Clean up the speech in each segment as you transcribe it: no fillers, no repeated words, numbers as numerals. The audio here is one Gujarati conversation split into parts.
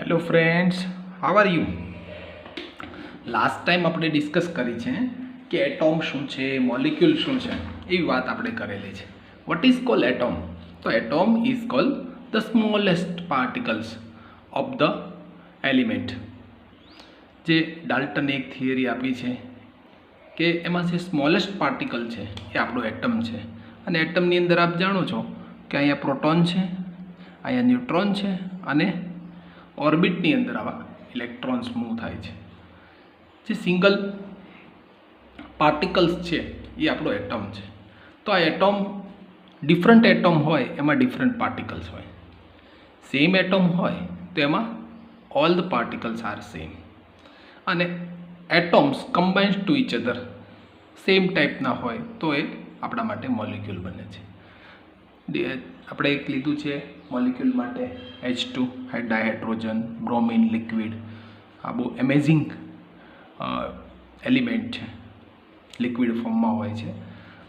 Hello friends, how are you? Last time આપણે ડિસ્કસ કરી છે કે એટોમ શું છે, મોલિક્યુલ શું છે, એવી વાત આપણે કરેલી છે. What is call atom? તો atom is call the smallest particles of the element. જે ડાલ્ટને એક થિયરી આપી છે કે એમાં જે સ્મોલેસ્ટ પાર્ટિકલ છે એ આપણો એટમ છે. અને એટમની અંદર આપ જાણો છો કે અહીંયા પ્રોટોન છે, અહીંયા ન્યુટ્રોન છે અને ઓર્બિટની અંદર આવા ઇલેક્ટ્રોન્સ મૂવ થાય છે. જે સિંગલ પાર્ટિકલ્સ છે એ આપણો એટમ છે. તો આ એટોમ ડિફરન્ટ એટોમ હોય એમાં ડિફરન્ટ પાર્ટિકલ્સ હોય. સેમ એટોમ હોય તો એમાં all the particles are same. અને atoms combines to each other same ટાઈપના હોય તો એ આપણા માટે મોલિક્યુલ બને છે. આપણે એક લીધું છે મોલિક્યુલ માટે H2 ડાયહાઇડ્રોજન, બ્રોમિન લિક્વિડ. આ બહુ એમેઝિંગ એલિમેન્ટ છે, લિક્વિડ ફોર્મમાં હોય છે.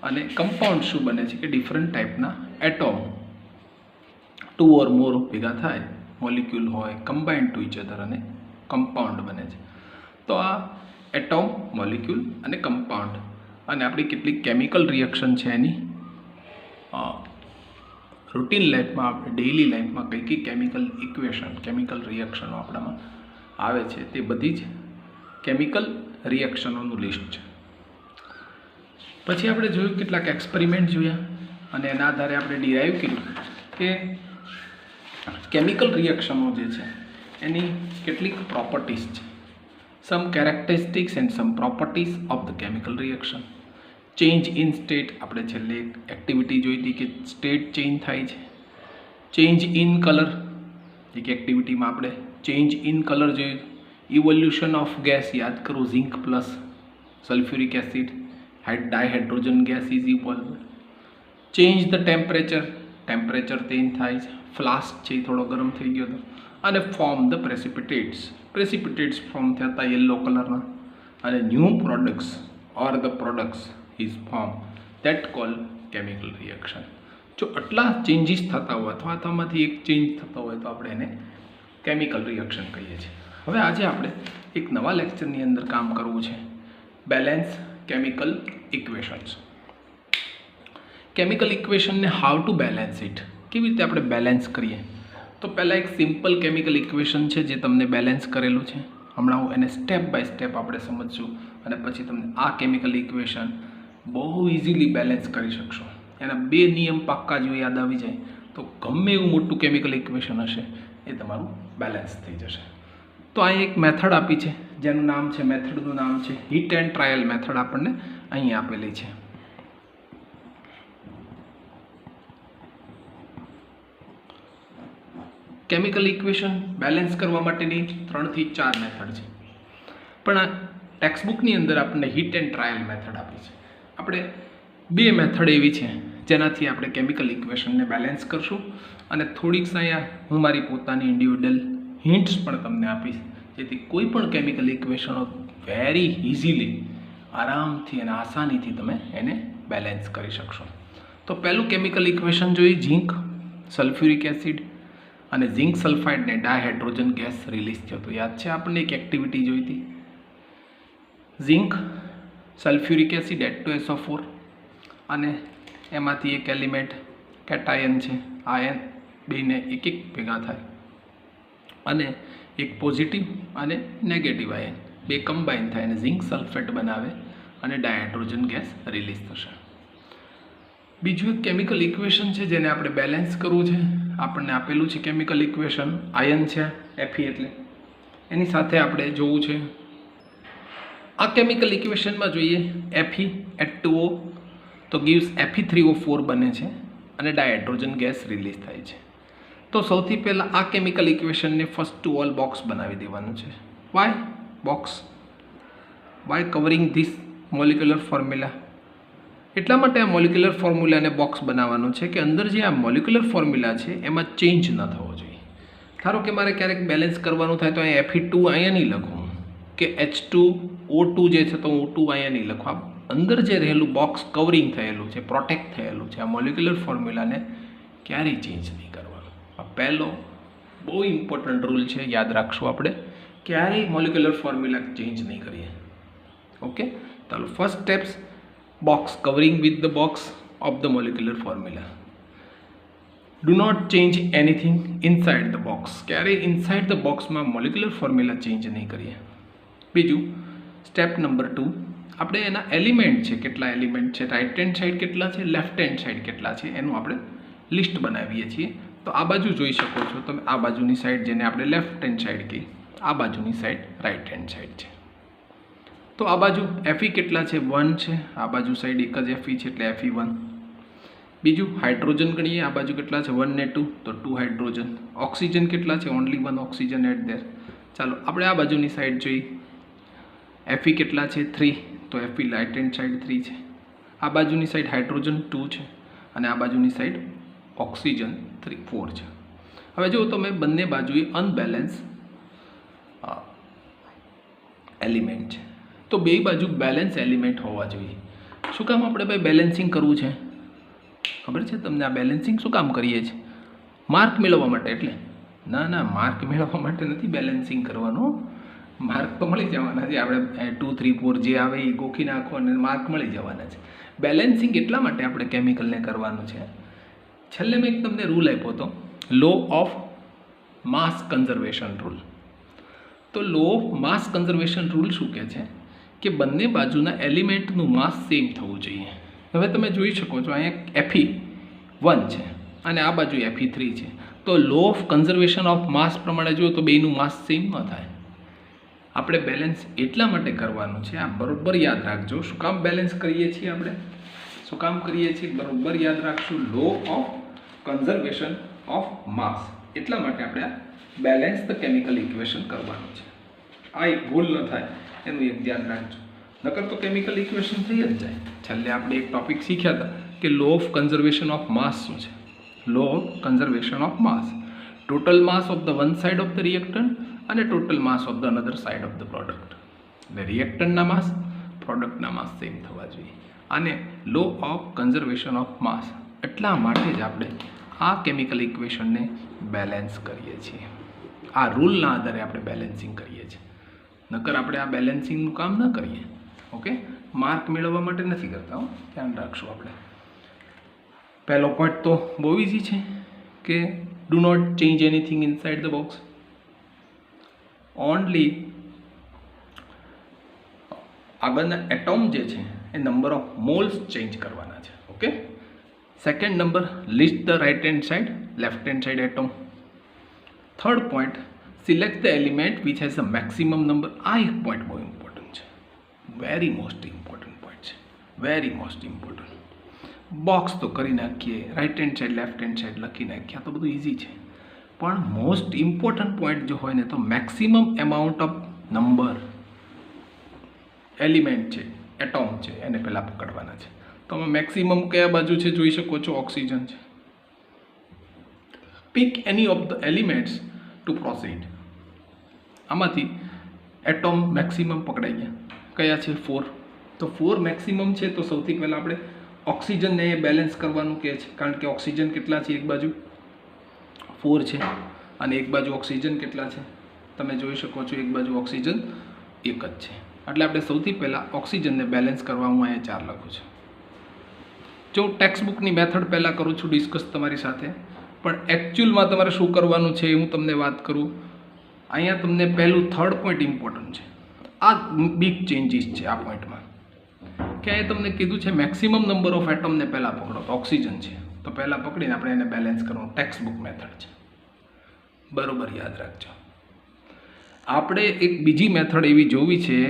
અને કમ્પાઉન્ડ શું બને છે કે ડિફરન્ટ ટાઈપના એટોમ 2 ઓર મોર ભેગા થાય, મોલિક્યુલ હોય, કમ્બાઇન્ડ ટુ ઇચ અધર અને કમ્પાઉન્ડ બને છે. તો આ એટોમ, મોલિક્યુલ અને કમ્પાઉન્ડ. અને આપણી કેટલીક કેમિકલ રિએક્શન છે એની રૂટીન લાઈફમાં, આપણે ડેઇલી લાઈફમાં કઈ કઈ કેમિકલ ઇક્વેશન, કેમિકલ રિએક્શનો આપણામાં આવે છે તે બધી જ કેમિકલ રિએક્શનોનું લિસ્ટ છે. પછી આપણે જોયું કેટલાક એક્સપેરિમેન્ટ જોયા અને એના આધારે આપણે ડિરાઈવ કર્યું કે કેમિકલ રિએક્શનો જે છે એની કેટલીક પ્રોપર્ટીઝ છે. Some characteristics and some properties of the chemical reaction. Change in state, આપણે છેલ્લે એક એક્ટિવિટી જોઈ હતી કે સ્ટેટ ચેન્જ થાય છે. ચેન્જ ઇન કલર, એક એક્ટિવિટીમાં આપણે ચેન્જ ઇન કલર જોયું. ઇવોલ્યુશન ઓફ ગેસ, યાદ કરો, zinc plus sulphuric acid, dihydrogen gas is equal. Change the temperature, temperature change થાય છે, ફ્લાસ્ક છે એ થોડો ગરમ થઈ ગયો હતો. અને ફોર્મ ધ પ્રેસિપિટેટ્સ, પ્રેસિપિટેટ્સ ફોર્મ થયા હતા યલો કલરના. અને new products or the products is form, that call chemical reaction. જો આટલા ચેન્જીસ થતા હોય અથવા આમાંથી એક ચેન્જ થતો હોય તો આપણે એને કેમિકલ રિએક્શન કહીએ છીએ. હવે આજે આપણે એક નવા લેક્ચરની અંદર કામ કરવું છે, બેલેન્સ કેમિકલ ઇક્વેશન્સ. કેમિકલ ઇક્વેશનને હાઉ ટુ બેલેન્સ ઇટ, કેવી રીતે આપણે બેલેન્સ કરીએ. તો પહેલાં એક સિમ્પલ કેમિકલ ઇક્વેશન છે જે તમને બેલેન્સ કરેલું છે. હમણાં હું એને સ્ટેપ બાય સ્ટેપ આપણે સમજશું અને પછી તમને આ કેમિકલ ઇક્વેશન બહુ ઇઝીલી બેલેન્સ કરી શકશો. એના 2 નિયમ પાક્કા જો યાદ આવી જાય તો ગમે એવું મોટું કેમિકલ ઇક્વેશન હશે એ તમારું બેલેન્સ થઈ જશે. તો આ એક મેથડ આપી છે જેનું નામ છે, મેથડનું નામ છે હીટ એન્ડ ટ્રાયલ મેથડ. આપણને અહીં આપેલી છે. કેમિકલ ઇક્વેશન બેલેન્સ કરવા માટેની 3 થી 4 મેથડ છે, પણ આ ટેક્સ્ટબુકની અંદર આપણને હીટ એન્ડ ટ્રાયલ મેથડ આપી છે. આપણે 2 મેથડ એવી છે જેનાથી આપણે કેમિકલ ઇક્વેશનને બેલેન્સ કરશું. અને થોડીક અહીંયા હું મારી પોતાની ઇન્ડિવિડ્યુઅલ હિન્ટ્સ પણ તમને આપીશ જેથી કોઈ પણ કેમિકલ ઇક્વેશનો વેરી ઇઝીલી, આરામથી અને આસાનીથી તમે એને બેલેન્સ કરી શકશો. તો પહેલું કેમિકલ ઇક્વેશન જોઈએ, ઝિંક સલ્ફ્યુરિક એસિડ અને ઝિંક સલ્ફાઇડને ડાયહાઇડ્રોજન ગેસ રિલીઝ થયો. તો યાદ છે આપણને એક એક્ટિવિટી જોઈ હતી, ઝિંક સલ્ફ્યુરિક એસિડ H2SO4 અને એમાંથી એક એલિમેન્ટ કેટાયન છે, આયન, બેને એક એક ભેગા થાય અને એક પોઝિટિવ અને નેગેટિવ આયન બે કમ્બાઈન થાય અને ઝિંક સલ્ફેટ બનાવે અને ડાયહાઇડ્રોજન ગેસ રિલીઝ થશે. બીજું એક કેમિકલ ઇક્વેશન છે જેને આપણે બેલેન્સ કરવું છે. આપણને આપેલું છે કેમિકલ ઇક્વેશન, આયન છે Fe, એટલે એની સાથે આપણે જોવું છે આ કેમિકલ ઇક્વેશનમાં જોઈએ Fe H2O તો ગીવ્સ Fe3O4 બને છે અને ડાયહાઇડ્રોજન ગેસ રિલીઝ થાય છે. તો સૌથી પહેલાં આ કેમિકલ ઇક્વેશનને ફર્સ્ટ ટુ ઓલ બોક્સ બનાવી દેવાનું છે. Why box? Why covering this molecular formula? એટલા માટે આ મોલિક્યુલર ફોર્મ્યુલાને બોક્સ બનાવવાનું છે કે અંદર જે આ મોલિક્યુલર ફોર્મ્યુલા છે એમાં ચેન્જ ન થવો જોઈએ. ધારો કે મારે ક્યારેક બેલેન્સ કરવાનું થાય તો અહીંયા Fe2 અહીંયા નહીં લખું કે H2O2 જે છે તો હું O2 અહીંયા નહીં લખું. અંદર જે રહેલું બોક્સ કવરિંગ થયેલું છે, પ્રોટેક્ટ થયેલું છે, આ મોલિક્યુલર ફોર્મ્યુલાને ક્યારેય ચેન્જ નહીં કરવાનું. આ પહેલો બહુ ઇમ્પોર્ટન્ટ રૂલ છે, યાદ રાખશું આપણે, ક્યારેય મોલિક્યુલર ફોર્મ્યુલા ચેન્જ નહીં કરીએ. ઓકે, ચાલો first steps, box covering with the box of the molecular formula. Do not change anything inside the box, ક્યારેય ઇનસાઇડ ધ બોક્સમાં મોલિક્યુલર ફોર્મ્યુલા ચેન્જ નહીં કરીએ. બીજું સ્ટેપ નંબર 2, આપણે એના એલિમેન્ટ છે, કેટલા એલિમેન્ટ છે, રાઇટ હેન્ડ સાઈડ કેટલા છે, લેફ્ટ હેન્ડ સાઈડ કેટલા છે, એનું આપણે લિસ્ટ બનાવીએ છીએ. તો આ બાજુ જોઈ શકો છો તમે, આ બાજુની સાઈડ જેને આપણે લેફ્ટ હેન્ડ સાઈડ કહીએ, આ બાજુની સાઈડ રાઇટ હેન્ડ સાઈડ છે. તો આ બાજુ Fe કેટલા છે, 1 છે, આ બાજુ સાઈડ એક જ Fe છે એટલે Fe1. બીજું હાઇડ્રોજન ગણીએ, આ બાજુ કેટલા છે 1 ને 2, તો 2 હાઇડ્રોજન. ઓક્સિજન કેટલા છે, ઓનલી 1 ઓક્સિજન એટ ધેર. ચાલો આપણે આ બાજુની સાઈડ જોઈએ, Fe કેટલા છે 3, તો Fe રાઇટ હેન્ડ સાઈડ 3 છે. આ બાજુની સાઈડ હાઇડ્રોજન 2 છે અને આ બાજુની સાઈડ ઓક્સિજન 4 છે. હવે જો તમે બંને બાજુએ અનબેલેન્સ એલિમેન્ટ છે, તો બે બાજુ બેલેન્સ એલિમેન્ટ હોવા જોઈએ. શું કામ આપણે ભાઈ બેલેન્સિંગ કરવું છે ખબર છે તમને? આ બેલેન્સિંગ શું કામ કરીએ છીએ? માર્ક મેળવવા માટે. એટલે ના, માર્ક મેળવવા માટે નથી બેલેન્સિંગ કરવાનું. માર્ક તો મળી જવાના છે, આપણે 2, 3, 4 જે આવે એ ગોખી નાખો અને માર્ક મળી જવાના છે. બેલેન્સિંગ એટલા માટે આપણે કેમિકલને કરવાનું છે. છેલ્લે મેં એક તમને રૂલ આપ્યો હતો, law of mass conservation rule. તો law of mass conservation rule શું કહે છે કે બંને બાજુના એલિમેન્ટનું માસ સેમ થવું જોઈએ. હવે તમે જોઈ શકો છો અહીંયા Fe1 છે અને આ બાજુ Fe3 છે. તો law of conservation of mass પ્રમાણે જુઓ તો બેનું માસ સેમ ન થાય. આપણે બેલેન્સ એટલા માટે કરવાનું છે, આ બરોબર યાદ રાખજો. શું કામ બેલેન્સ કરીએ છીએ આપણે? શું કામ કરીએ છીએ? બરોબર યાદ રાખશું, law of conservation of mass. એટલા માટે આપણે આ બેલેન્સ ધ કેમિકલ ઇક્વેશન કરવાનું છે. આ એક ભૂલ ન થાય એનું એક ધ્યાન રાખજો, નકર તો કેમિકલ ઇક્વેશન થઈ જ જાય. છેલ્લે આપણે એક ટોપિક શીખ્યા હતા કે law of conservation of mass શું છે. Law of conservation of mass, total mass of the one side of the reactant અને total mass of the another side of the product. એટલે રિએક્ટન્ટના માસ, પ્રોડક્ટના માસ સેમ થવા જોઈએ. અને law of conservation of mass, એટલા માટે જ આપણે આ કેમિકલ ઇક્વેશનને બેલેન્સ કરીએ છીએ. આ રૂલના આધારે આપણે બેલેન્સિંગ કરીએ છીએ, નકર આપણે આ બેલેન્સિંગનું કામ ન કરીએ. ઓકે, માર્ક મેળવવા માટે નથી કરતા, ધ્યાન રાખશું આપણે. પહેલો પોઈન્ટ તો બહુ ઇઝી છે કે do not change anything inside the box, only આગળના એટોમ જે છે એ નંબર ઓફ મોલ્સ ચેન્જ કરવાના છે. Okay, second number, list the right hand side, left hand side atom. Third point, select the element which has a maximum number. આ એક પોઈન્ટ બહુ ઇમ્પોર્ટન્ટ છે, વેરી મોસ્ટ ઇમ્પોર્ટન્ટ પોઈન્ટ છે, વેરી મોસ્ટ ઇમ્પોર્ટન્ટ. બોક્સ તો કરી નાખીએ, right hand side left hand side લખી નાખીએ, આ તો બધું ઇઝી છે. પણ મોસ્ટ ઇમ્પોર્ટન્ટ પોઈન્ટ જો હોય ને તો maximum amount of number element છે, એટોમ છે, એને પહેલાં પકડવાના છે. તો આમાં મેક્સિમમ કયા બાજુ છે જોઈ શકો છો, ઓક્સિજન છે. Pick any of the elements to proceed. આમાંથી એટોમ મેક્સિમમ પકડાઈ ગયા, કયા છે 4. તો 4 મેક્સિમમ છે, તો સૌથી પહેલાં આપણે ઓક્સિજનને બેલેન્સ કરવાનું કહે છે, કારણ કે ઓક્સિજન કેટલા છે, એક બાજુ 4 છે અને એક બાજુ ઓક્સિજન કેટલા છે તમે જોઈ શકો છો, એક બાજુ ઓક્સિજન એક જ છે. એટલે આપણે સૌથી પહેલાં ઓક્સિજનને બેલેન્સ કરવા હું અહીંયા 4 લખું છું. જો ટેક્સ્ટ બુકની મેથડ પહેલાં કરું છું ડિસ્કસ તમારી સાથે, પણ એકચ્યુઅલમાં તમારે શું કરવાનું છે એ હું તમને વાત કરું. અહીંયા તમને પહેલું થર્ડ પોઈન્ટ ઇમ્પોર્ટન્ટ છે. આ બિગ ચેન્જીસ છે આ પોઈન્ટમાં, કે અહીંયા તમને કીધું છે મેક્સિમમ નંબર ઓફ એટમને પહેલાં પકડો, તો ઓક્સિજન છે તો પહેલાં પકડીને આપણે એને બેલેન્સ કરવાનું. ટેક્સ્ટ બુક મેથડ છે, બરોબર યાદ રાખજો. આપણે એક બીજી મેથડ એવી જોવી છે,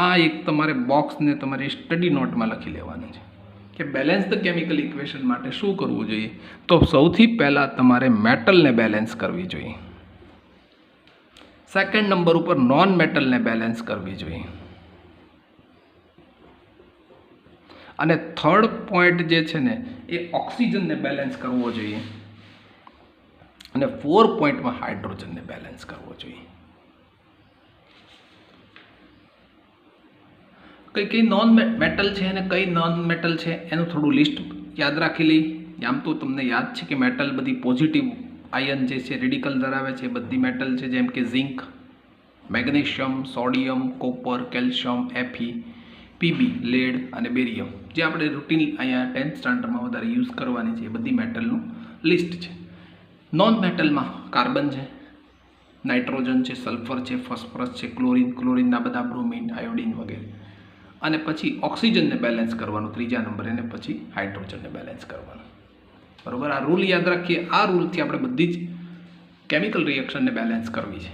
આ એક તમારે બોક્સને તમારી સ્ટડી નોટમાં લખી લેવાનું છે કે બેલેન્સ ધ કેમિકલ ઇક્વેશન માટે શું કરવું જોઈએ. તો સૌથી પહેલાં તમારે મેટલને બેલેન્સ કરવી જોઈએ, સેકન્ડ નંબર ઉપર નોન મેટલને બેલેન્સ કરવી જોઈએ, અને થર્ડ પોઈન્ટ જે છે ને એ ઓક્સિજનને બેલેન્સ કરવો જોઈએ, અને 4 પોઈન્ટમાં હાઇડ્રોજનને બેલેન્સ કરવો જોઈએ. કઈ નોન મેટલ છે અને કઈ નોન મેટલ છે એનું થોડું લિસ્ટ યાદ રાખી લઈ. આમ તો તમને યાદ છે કે મેટલ બધી પોઝિટિવ આયન જે છે રેડિકલ ધરાવે છે બધી મેટલ છે, જેમ કે zinc, magnesium, sodium, copper, calcium, Fe, PB, lead અને બેરિયમ, જે આપણે રૂટીન અહીંયા 10th સ્ટાન્ડર્ડમાં વધારે યુઝ કરવાની છે, એ બધી મેટલનું લિસ્ટ છે. નોન મેટલમાં કાર્બન છે, નાઇટ્રોજન છે, સલ્ફર છે, ફોસ્ફરસ છે, ક્લોરિનના બધા બ્રોમિન, આયોડિન વગેરે. અને પછી ઓક્સિજનને બેલેન્સ કરવાનું ત્રીજા નંબરે, અને પછી હાઇડ્રોજનને બેલેન્સ કરવાનું. બરાબર, આ રૂલ યાદ રાખીએ. આ રૂલથી આપણે બધી જ કેમિકલ રિએક્શનને બેલેન્સ કરવી છે.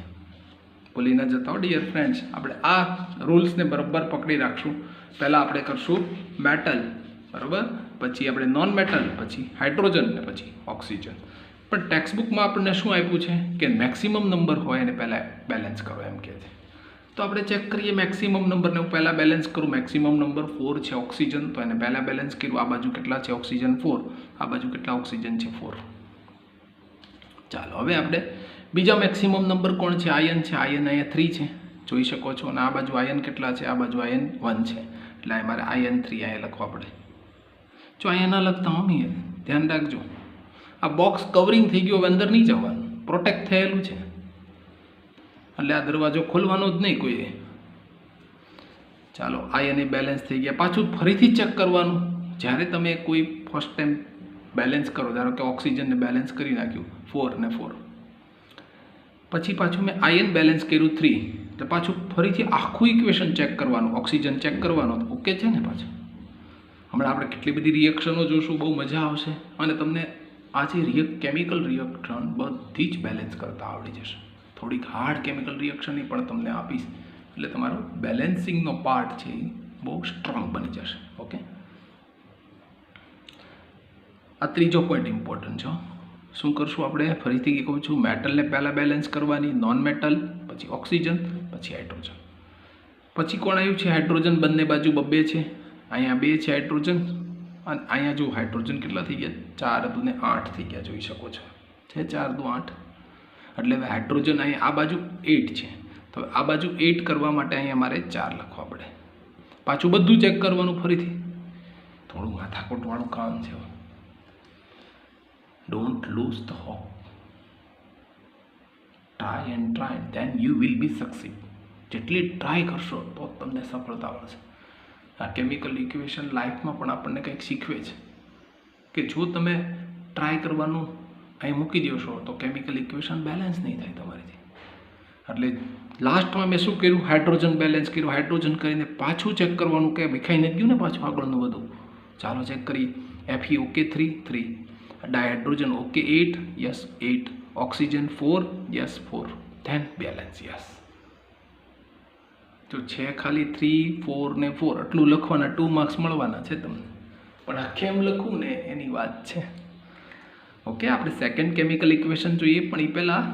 ભૂલી ન જતા ડિયર ફ્રેન્ડ્સ, આપણે આ રૂલ્સને બરાબર પકડી રાખશું. પહેલાં આપણે કરશું મેટલ, બરાબર, પછી આપણે નોન મેટલ, પછી હાઇડ્રોજન ને પછી ઓક્સિજન. પણ ટેક્સ્ટબુકમાં આપણને શું આપ્યું છે કે મેક્સિમમ નંબર હોય એને પહેલાં બેલેન્સ કરો એમ કહે છે. તો આપણે ચેક કરીએ મેક્સિમમ નંબરને. હું પહેલાં બેલેન્સ કરું. મેક્સિમમ નંબર 4 છે ઓક્સિજન, તો એને પહેલાં બેલેન્સ કર્યું. આ બાજુ કેટલા છે ઓક્સિજન? 4. આ બાજુ કેટલા ઓક્સિજન છે? 4. ચાલો હવે આપણે બીજા મેક્સિમમ નંબર કોણ છે? આયન છે. આયન અહીંયા 3 છે, જોઈ શકો છો. અને આ બાજુ આયન કેટલા છે? આ બાજુ આયન 1 છે, એટલે મારે આયન 3 અહીંયા લખવા પડે. જો અહીંયા ના લખતા મમ્મી, ધ્યાન રાખજો. આ બોક્સ કવરિંગ થઈ ગયું, હવે અંદર નહીં જવાનું, પ્રોટેક્ટ થયેલું છે, એટલે આ દરવાજો ખોલવાનો જ નહીં કોઈએ. ચાલો, આયન એ બેલેન્સ થઈ ગયા. પાછું ફરીથી ચેક કરવાનું. જ્યારે તમે કોઈ ફર્સ્ટ ટાઈમ બેલેન્સ કરો, ધારો કે ઓક્સિજનને બેલેન્સ કરી નાખ્યું 4 ને 4, પછી પાછું મેં આયન બેલેન્સ કર્યું 3, તો પાછું ફરીથી આખું ઇક્વેશન ચેક કરવાનું, ઓક્સિજન ચેક કરવાનો. ઓકે છે ને? પાછું હમણાં આપણે કેટલી બધી રિએક્શનો જોશું, બહુ મજા આવશે. અને તમને આ જે કેમિકલ રિએક્શન બધી જ બેલેન્સ કરતા આવડી જશે. થોડીક હાર્ડ કેમિકલ રિએક્શનની પણ તમને આપીશ, એટલે તમારો બેલેન્સિંગનો પાર્ટ છે એ બહુ સ્ટ્રોંગ બની જશે. ઓકે, આ ત્રીજો પોઈન્ટ ઇમ્પોર્ટન્ટ છે. શું કરશું આપણે? ફરીથી કહું છું, મેટલને પહેલાં બેલેન્સ કરવાની, નોન મેટલ, પછી ઓક્સિજન, પછી હાઇડ્રોજન. પછી કોણ આવ્યું છે? હાઇડ્રોજન. બંને બાજુ 2 છે. અહીંયા 2 છે હાઇડ્રોજન, અને અહીંયા જો હાઇડ્રોજન કેટલા થઈ ગયા? 4 હતું ને 8 થઈ ગયા, જોઈ શકો છો. છે 4 દુ 8. એટલે હવે હાઇડ્રોજન અહીંયા આ બાજુ 8 છે, તો આ બાજુ 8 કરવા માટે અહીંયા મારે 4 લખવા પડે. પાછું બધું ચેક કરવાનું ફરીથી. થોડું માથાકોટવાળું કામ છે. Don't lose the hope. Try and try, then you will be succeed. જેટલી ટ્રાય કરશો તો તમને સફળતા મળશે. આ કેમિકલ ઇક્વેશન લાઈફમાં પણ આપણને કંઈક શીખવે છે કે જો તમે ટ્રાય કરવાનું અહીં મૂકી દેશો તો કેમિકલ ઇક્વેશન બેલેન્સ નહીં થાય તમારીથી. એટલે લાસ્ટમાં મેં શું કર્યું? હાઇડ્રોજન બેલેન્સ કર્યું. હાઇડ્રોજન કરીને પાછું ચેક કરવાનું કે વિખાઈ નથી ગયું ને પાછું આગળનું બધું. ચાલો ચેક કરીએ. Fe okay 3 3, dihydrogen okay 8 yes 8, oxygen 4 yes 4, then balance yes. જો છે ખાલી 3 4 ને 4 આટલું લખવાના, 2 માર્ક્સ મળવાના છે તમને. પણ આ કેમ લખવું ને એની વાત છે. ઓકે, આપણે સેકન્ડ કેમિકલ ઇક્વેશન જોઈએ, પણ એ પહેલાં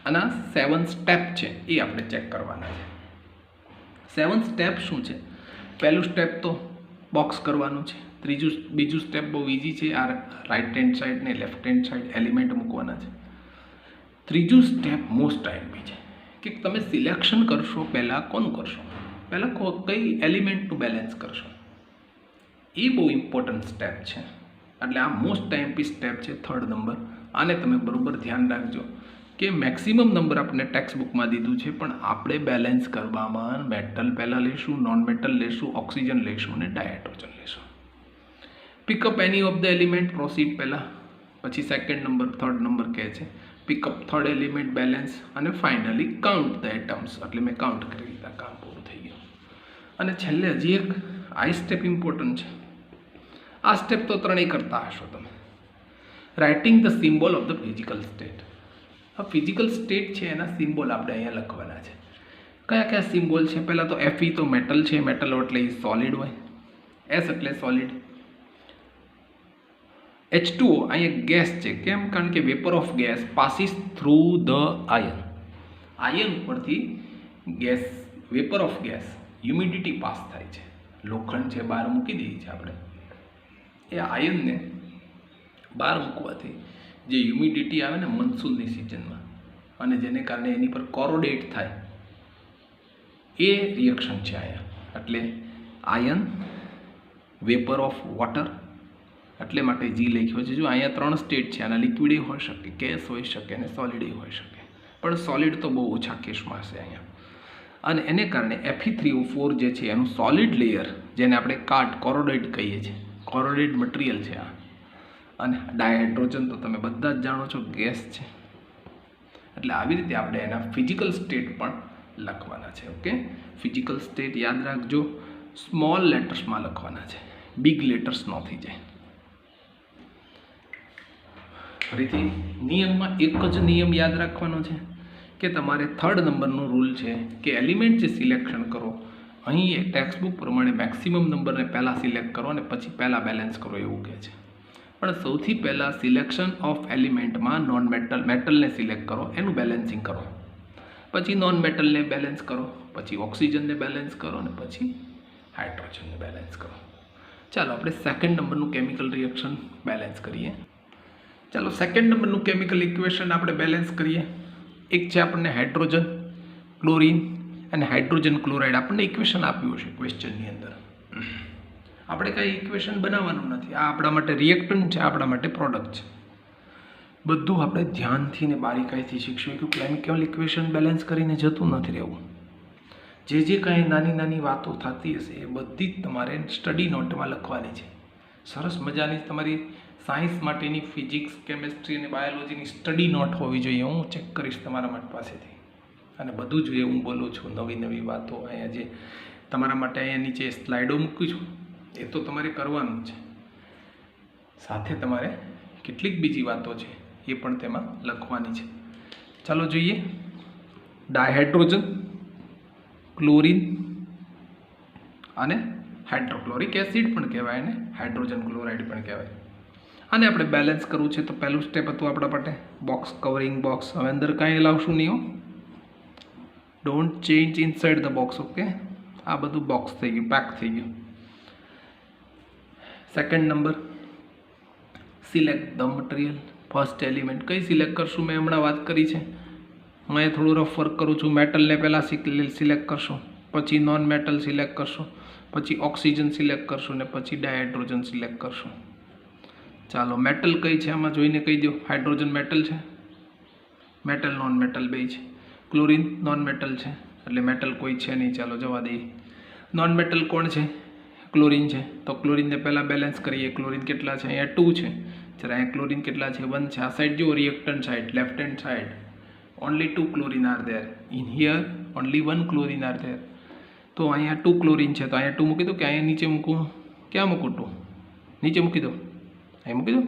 આના 7 સ્ટેપ છે એ આપણે ચેક કરવાના છે. 7 સ્ટેપ શું છે? પહેલું સ્ટેપ તો બોક્સ કરવાનું છે. બીજું સ્ટેપ બહુ ઇઝી છે. આ રાઇટ હેન્ડ સાઈડ ને લેફ્ટ હેન્ડ સાઈડ એલિમેન્ટ મૂકવાના છે. ત્રીજું સ્ટેપ મોસ્ટ ટાઈમ છે કે તમે સિલેક્શન કરશો. પહેલાં કોનું કરશો? પહેલાં કઈ એલિમેન્ટનું બેલેન્સ કરશો, એ બહુ ઇમ્પોર્ટન્ટ સ્ટેપ છે. એટલે આ મોસ્ટ ટાઈમ પી સ્ટેપ છે, 3rd નંબર. આને તમે બરાબર ધ્યાન રાખજો કે મેક્સિમમ નંબર આપણે ટેક્સ્ટ બુકમાં દીધું છે, પણ આપણે બેલેન્સ કરવામાં મેટલ પહેલાં લેશું, નોન મેટલ લેશું, ઓક્સિજન લેશું અને ડાયહાઇડ્રોજન લેશું. Pickup any of the element, proceed પહેલાં, પછી 2nd નંબર, 3rd નંબર કહે છે પિકઅપ 3rd એલિમેન્ટ, બેલેન્સ, અને ફાઇનલી કાઉન્ટ ધ એટમ્સ. એટલે મેં કાઉન્ટ કરી દીધા, કામ પૂરું થઈ ગયું. અને છેલ્લે હજી એક આ સ્ટેપ ઇમ્પોર્ટન્ટ છે. આ સ્ટેપ તો ત્રણેય કરતા હશો તમે. Writing the symbol of the physical state. આ ફિઝિકલ સ્ટેટ છે એના સિમ્બોલ આપણે અહીંયા લખવાના છે. કયા કયા સિમ્બોલ છે? પહેલાં તો Fe તો મેટલ છે, મેટલ એટલે એ સોલિડ હોય. S એટલે સોલિડ. H2O અહીંયા ગેસ છે. કેમ? કારણ કે vapour of gas passes through the ion. Ion પરથી gas, vapour of gas, humidity pass થાય છે. લોખંડ છે બહાર મૂકી દઈએ છીએ આપણે, એ આયનને બહાર મૂકવાથી જે હ્યુમિડિટી આવે ને મન્સૂનની સિઝનમાં, અને જેને કારણે એની પર કોરોડેટ થાય, એ રિએક્શન છે અહીંયા. એટલે આયન, વેપર ઓફ વોટર, એટલે માટે જી લખ્યો છે. જો અહીંયા 3 સ્ટેટ છે, આના લિક્વિડ હોઈ શકે, ગેસ હોઈ શકે અને સોલિડ હોઈ શકે, પણ સોલિડ તો બહુ ઓછા કેસમાં હશે અહીંયા. અને એને કારણે Fe3O4 જે છે એનું સોલિડ લેયર, જેને આપણે કોરોડેડ કહીએ છીએ, કોરોડેડ મટીરિયલ છે આ. અને ડાયહાઇડ્રોજન તો તમે બધા જ જાણો છો ગેસ છે. એટલે આવી રીતે આપણે એના ફિઝિકલ સ્ટેટ પણ લખવાના છે. ઓકે, ફિઝિકલ સ્ટેટ યાદ રાખજો, સ્મોલ લેટર્સમાં લખવાના છે, બિગ લેટર્સ ન થઈ જાય. ફરીથી નિયમમાં એક જ નિયમ યાદ રાખવાનો છે કે તમારે 3rd નંબરનો રૂલ છે કે એલિમેન્ટ જે સિલેક્શન કરો, અહીં ટેક્સ્ટબુક પ્રમાણે મેક્સિમમ નંબરને પહેલાં સિલેક્ટ કરો અને પછી પહેલાં બેલેન્સ કરો એવું કહે છે. પણ સૌથી પહેલાં સિલેક્શન ઓફ એલિમેન્ટમાં નોન મેટલને સિલેક્ટ કરો, એનું બેલેન્સિંગ કરો, પછી નોન મેટલને બેલેન્સ કરો, પછી ઓક્સિજનને બેલેન્સ કરો અને પછી હાઇડ્રોજનને બેલેન્સ કરો. ચાલો આપણે 2nd નંબરનું કેમિકલ રિએક્શન બેલેન્સ કરીએ. ચાલો 2nd નંબરનું કેમિકલ ઇક્વેશન આપણે બેલેન્સ કરીએ. એક છે આપણને હાઇડ્રોજન, ક્લોરીન અને હાઇડ્રોજન ક્લોરાઇડ આપણને ઇક્વેશન આપ્યું છે ક્વેશ્ચનની અંદર. આપણે કાંઈ ઇક્વેશન બનાવવાનું નથી, આ આપણા માટે રિએક્ટન્ટ છે, આપણા માટે પ્રોડક્ટ છે. બધું આપણે ધ્યાનથી ને બારીકાઈથી શીખશું કે કેમિકલ ઇક્વેશન બેલેન્સ કરીને જતું નથી રહેવું. જે કાંઈ નાની નાની વાતો થતી હશે એ બધી જ તમારે સ્ટડી નોટમાં લખવાની છે. સરસ મજાની તમારી સાયન્સ માટેની ફિઝિક્સ, કેમેસ્ટ્રી અને બાયોલોજીની સ્ટડી નોટ હોવી જોઈએ. હું ચેક કરીશ તમારા માટે પાસેથી, અને બધું જ હું બોલું છું નવી નવી વાતો. અહીંયા જે તમારા માટે અહીંયા નીચે સ્લાઇડો મૂકી છું એ તો તમારે કરવાનું જ છે. સાથે તમારે કેટલીક બીજી વાતો છે એ પણ તેમાં લખવાની છે. ચાલો જોઈએ. ડાયહાઇડ્રોજન, ક્લોરીન અને હાઇડ્રોક્લોરિક એસિડ પણ કહેવાય, અને હાઇડ્રોજન ક્લોરાઇડ પણ કહેવાય. આને આપણે બેલેન્સ કરવું છે તો પહેલું સ્ટેપ હતું આપણા માટે બોક્સ, કવરિંગ બોક્સ. હવે અંદર કાંઈ લાવશું નહીં હો, don't change inside the box. Okay, આ બધું બોક્સ થઈ ગયું, પેક થઈ ગયું. 2nd number, select the material. First element કઈ સિલેક્ટ કરશું મેં હમણાં વાત કરી છે. હું અહીંયા થોડું રફ વર્ક કરું છું. મેટલને પહેલાં સિલેક્ટ કરશું, પછી નોન મેટલ સિલેક્ટ કરશું, પછી ઓક્સિજન સિલેક્ટ કરશું ને પછી ડાયહાઇડ્રોજન સિલેક્ટ કરશું. ચાલો મેટલ કઈ છે આમાં જોઈને કહી દો. હાઇડ્રોજન મેટલ છે, મેટલ નોન મેટલ બે છે. ક્લોરીન નોન મેટલ છે એટલે મેટલ કોઈ છે નહીં, ચાલો જવા દઈએ. નોન મેટલ કોણ છે? ક્લોરીન છે. તો ક્લોરીનને પહેલાં બેલેન્સ કરીએ. ક્લોરીન કેટલા છે? અહીંયા 2 છે. જ્યારે અહીંયા ક્લોરીન કેટલા છે? 1 છે. આ સાઈડ જો reactant side, left hand side, only 2 chlorine are there. In here only 1 chlorine are there. તો અહીંયા 2 ક્લોરીન છે તો અહીંયા 2 મૂકી દો કે અહીંયા નીચે મૂકું? ક્યાં મૂકું? 2 નીચે મૂકી દો, અહીં મૂકી દો.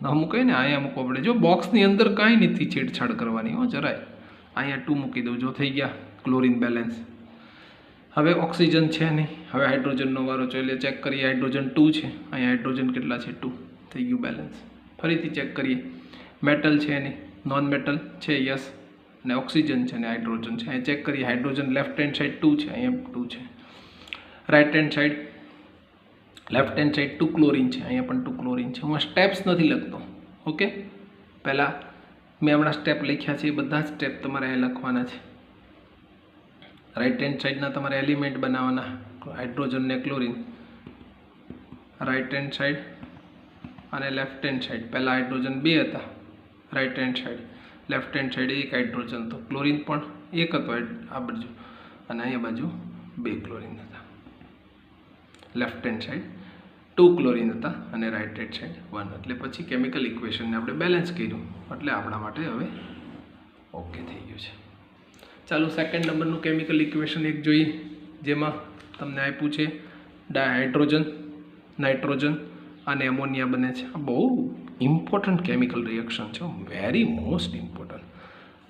ન મૂકાય ને, અહીંયા મૂકવો પડે. જો બોક્સની અંદર કાંઈ નથી છેડછાડ કરવાની હો જરાય. અહીંયા 2 મૂકી દો. જો થઈ ગયા ક્લોરીન બેલેન્સ. હવે ઓક્સિજન છે નહીં, હવે હાઇડ્રોજનનો વારો છે એટલે ચેક કરીએ. હાઇડ્રોજન 2 છે, અહીંયા હાઇડ્રોજન કેટલા છે? 2. થઈ ગયું બેલેન્સ. ફરીથી ચેક કરીએ. મેટલ છે નહીં, નોન મેટલ છે, યસ, અને ઓક્સિજન છે ને હાઇડ્રોજન છે. અહીંયા ચેક કરીએ. હાઇડ્રોજન લેફ્ટ હેન્ડ સાઈડ 2 છે, અહીંયા 2 છે. Right hand side, left hand side 2 chlorine છે, અહીંયા પણ 2 ક્લોરીન છે. હું સ્ટેપ્સ નથી લખતો. ઓકે, પહેલાં મેં હમણાં સ્ટેપ લખ્યા છે એ બધા જ સ્ટેપ તમારે અહીંયા લખવાના છે. રાઇટ હેન્ડ સાઈડના તમારે એલિમેન્ટ બનાવવાના, હાઇડ્રોજન ને ક્લોરીન. રાઇટ હેન્ડ સાઈડ અને લેફ્ટ હેન્ડ સાઈડ. પહેલાં હાઇડ્રોજન 2 હતા right hand side, left hand side 1 hydrogen, તો ક્લોરીન પણ 1 હતો આ બાજુ, અને અહીંયા બાજુ 2 ક્લોરીન હતા. લેફ્ટ હેન્ડ સાઈડ 2 ક્લોરીન હતા અને રાઇટ હેન્ડ સાઈડ 1. એટલે પછી કેમિકલ ઇક્વેશનને આપણે બેલેન્સ કર્યું એટલે આપણા માટે હવે ઓકે થઈ ગયું છે. ચાલો 2nd નંબરનું કેમિકલ ઇક્વેશન એક જોઈએ, જેમાં તમને આપ્યું છે ડાયહાઇડ્રોજન, નાઇટ્રોજન અને એમોનિયા બને છે. આ બહુ ઇમ્પોર્ટન્ટ કેમિકલ રિએક્શન છે, વેરી મોસ્ટ ઇમ્પોર્ટન્ટ.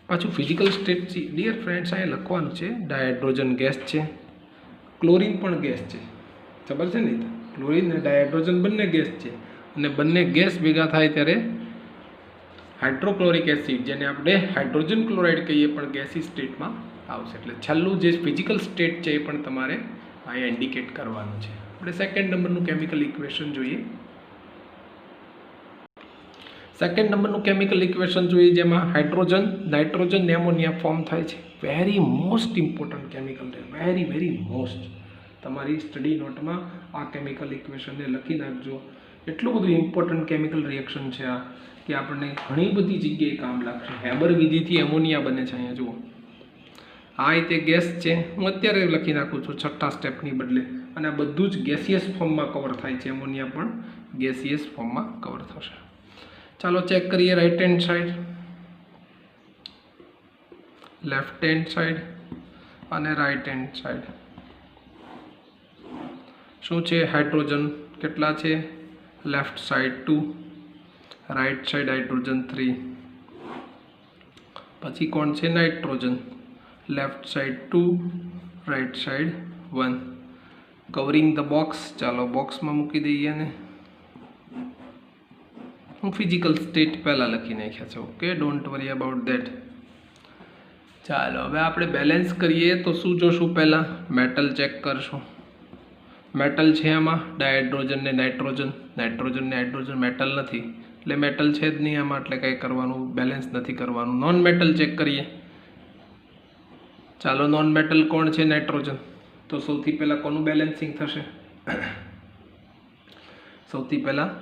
પાછું ફિઝિકલ સ્ટેટ છે ડિયર ફ્રેન્ડ્સ, અહીંયા લખવાનું છે ડાયહાઇડ્રોજન ગેસ છે, ક્લોરીન પણ ગેસ છે. ખબર છે ને? ક્લોરીન અને ડાયહાઇડ્રોજન બંને ગેસ છે, અને બંને ગેસ ભેગા થાય ત્યારે હાઇડ્રોક્લોરિક એસિડ, જેને આપણે હાઇડ્રોજન ક્લોરાઇડ કહીએ, પણ ગેસી સ્ટેટમાં આવશે. એટલે છેલ્લું જે ફિઝિકલ સ્ટેટ છે એ પણ તમારે અહીંયા ઇન્ડિકેટ કરવાનું છે. આપણે 2nd નંબરનું કેમિકલ ઇક્વેશન જોઈએ. 2nd નંબરનું કેમિકલ ઇક્વેશન જોઈએ, જેમાં હાઇડ્રોજન, નાઇટ્રોજન ને એમોનિયા ફોર્મ થાય છે. વેરી મોસ્ટ ઇમ્પોર્ટન્ટ કેમિકલ છે, વેરી મોસ્ટ. તમારી સ્ટડી નોટમાં આ કેમિકલ ઇક્વેશનને લખી નાખજો એટલું બધું ઇમ્પોર્ટન્ટ કેમિકલ રિએક્શન છે આ કે આપણને ઘણી બધી જગ્યાએ કામ લાગશે. હેબર વિધિથી એમોનિયા બને છે. અહીંયા જુઓ, આ રીતે ગેસ છે, હું અત્યારે લખી નાખું છું 6થા સ્ટેપની બદલે, અને આ બધું જ ગેસિયસ ફોર્મમાં કવર થાય છે. એમોનિયા પણ ગેસિયસ ફોર્મમાં કવર થશે. ચાલો ચેક કરીએ right hand side, left hand side અને રાઈટ હેન્ડ સાઈડ. શું છે? હાઇડ્રોજન કેટલા છે? Left side 2, right side hydrogen 3. પછી કોણ છે? Nitrogen. Left side 2, right side 1. Covering the box. ચાલો બોક્સમાં મૂકી દઈએ ને. હું ફિઝિકલ સ્ટેટ પહેલાં લખી નાખ્યા છે. Okay, don't worry about that. ચાલો હવે આપણે બેલેન્સ કરીએ તો શું જોશું? પહેલાં મેટલ ચેક કરશું. મેટલ છે આમાં ડાયહાઇડ્રોજન ને નાઇટ્રોજન. નાઇટ્રોજન ને હાઇડ્રોજન મેટલ નથી, એટલે મેટલ છે જ નહીં આમાં, એટલે કંઈ કરવાનું બેલેન્સ નથી કરવાનું. નોન મેટલ ચેક કરીએ. ચાલો નોન મેટલ કોણ છે? નાઇટ્રોજન. તો સૌથી પહેલાં કોનું બેલેન્સિંગ થશે? સૌથી પહેલાં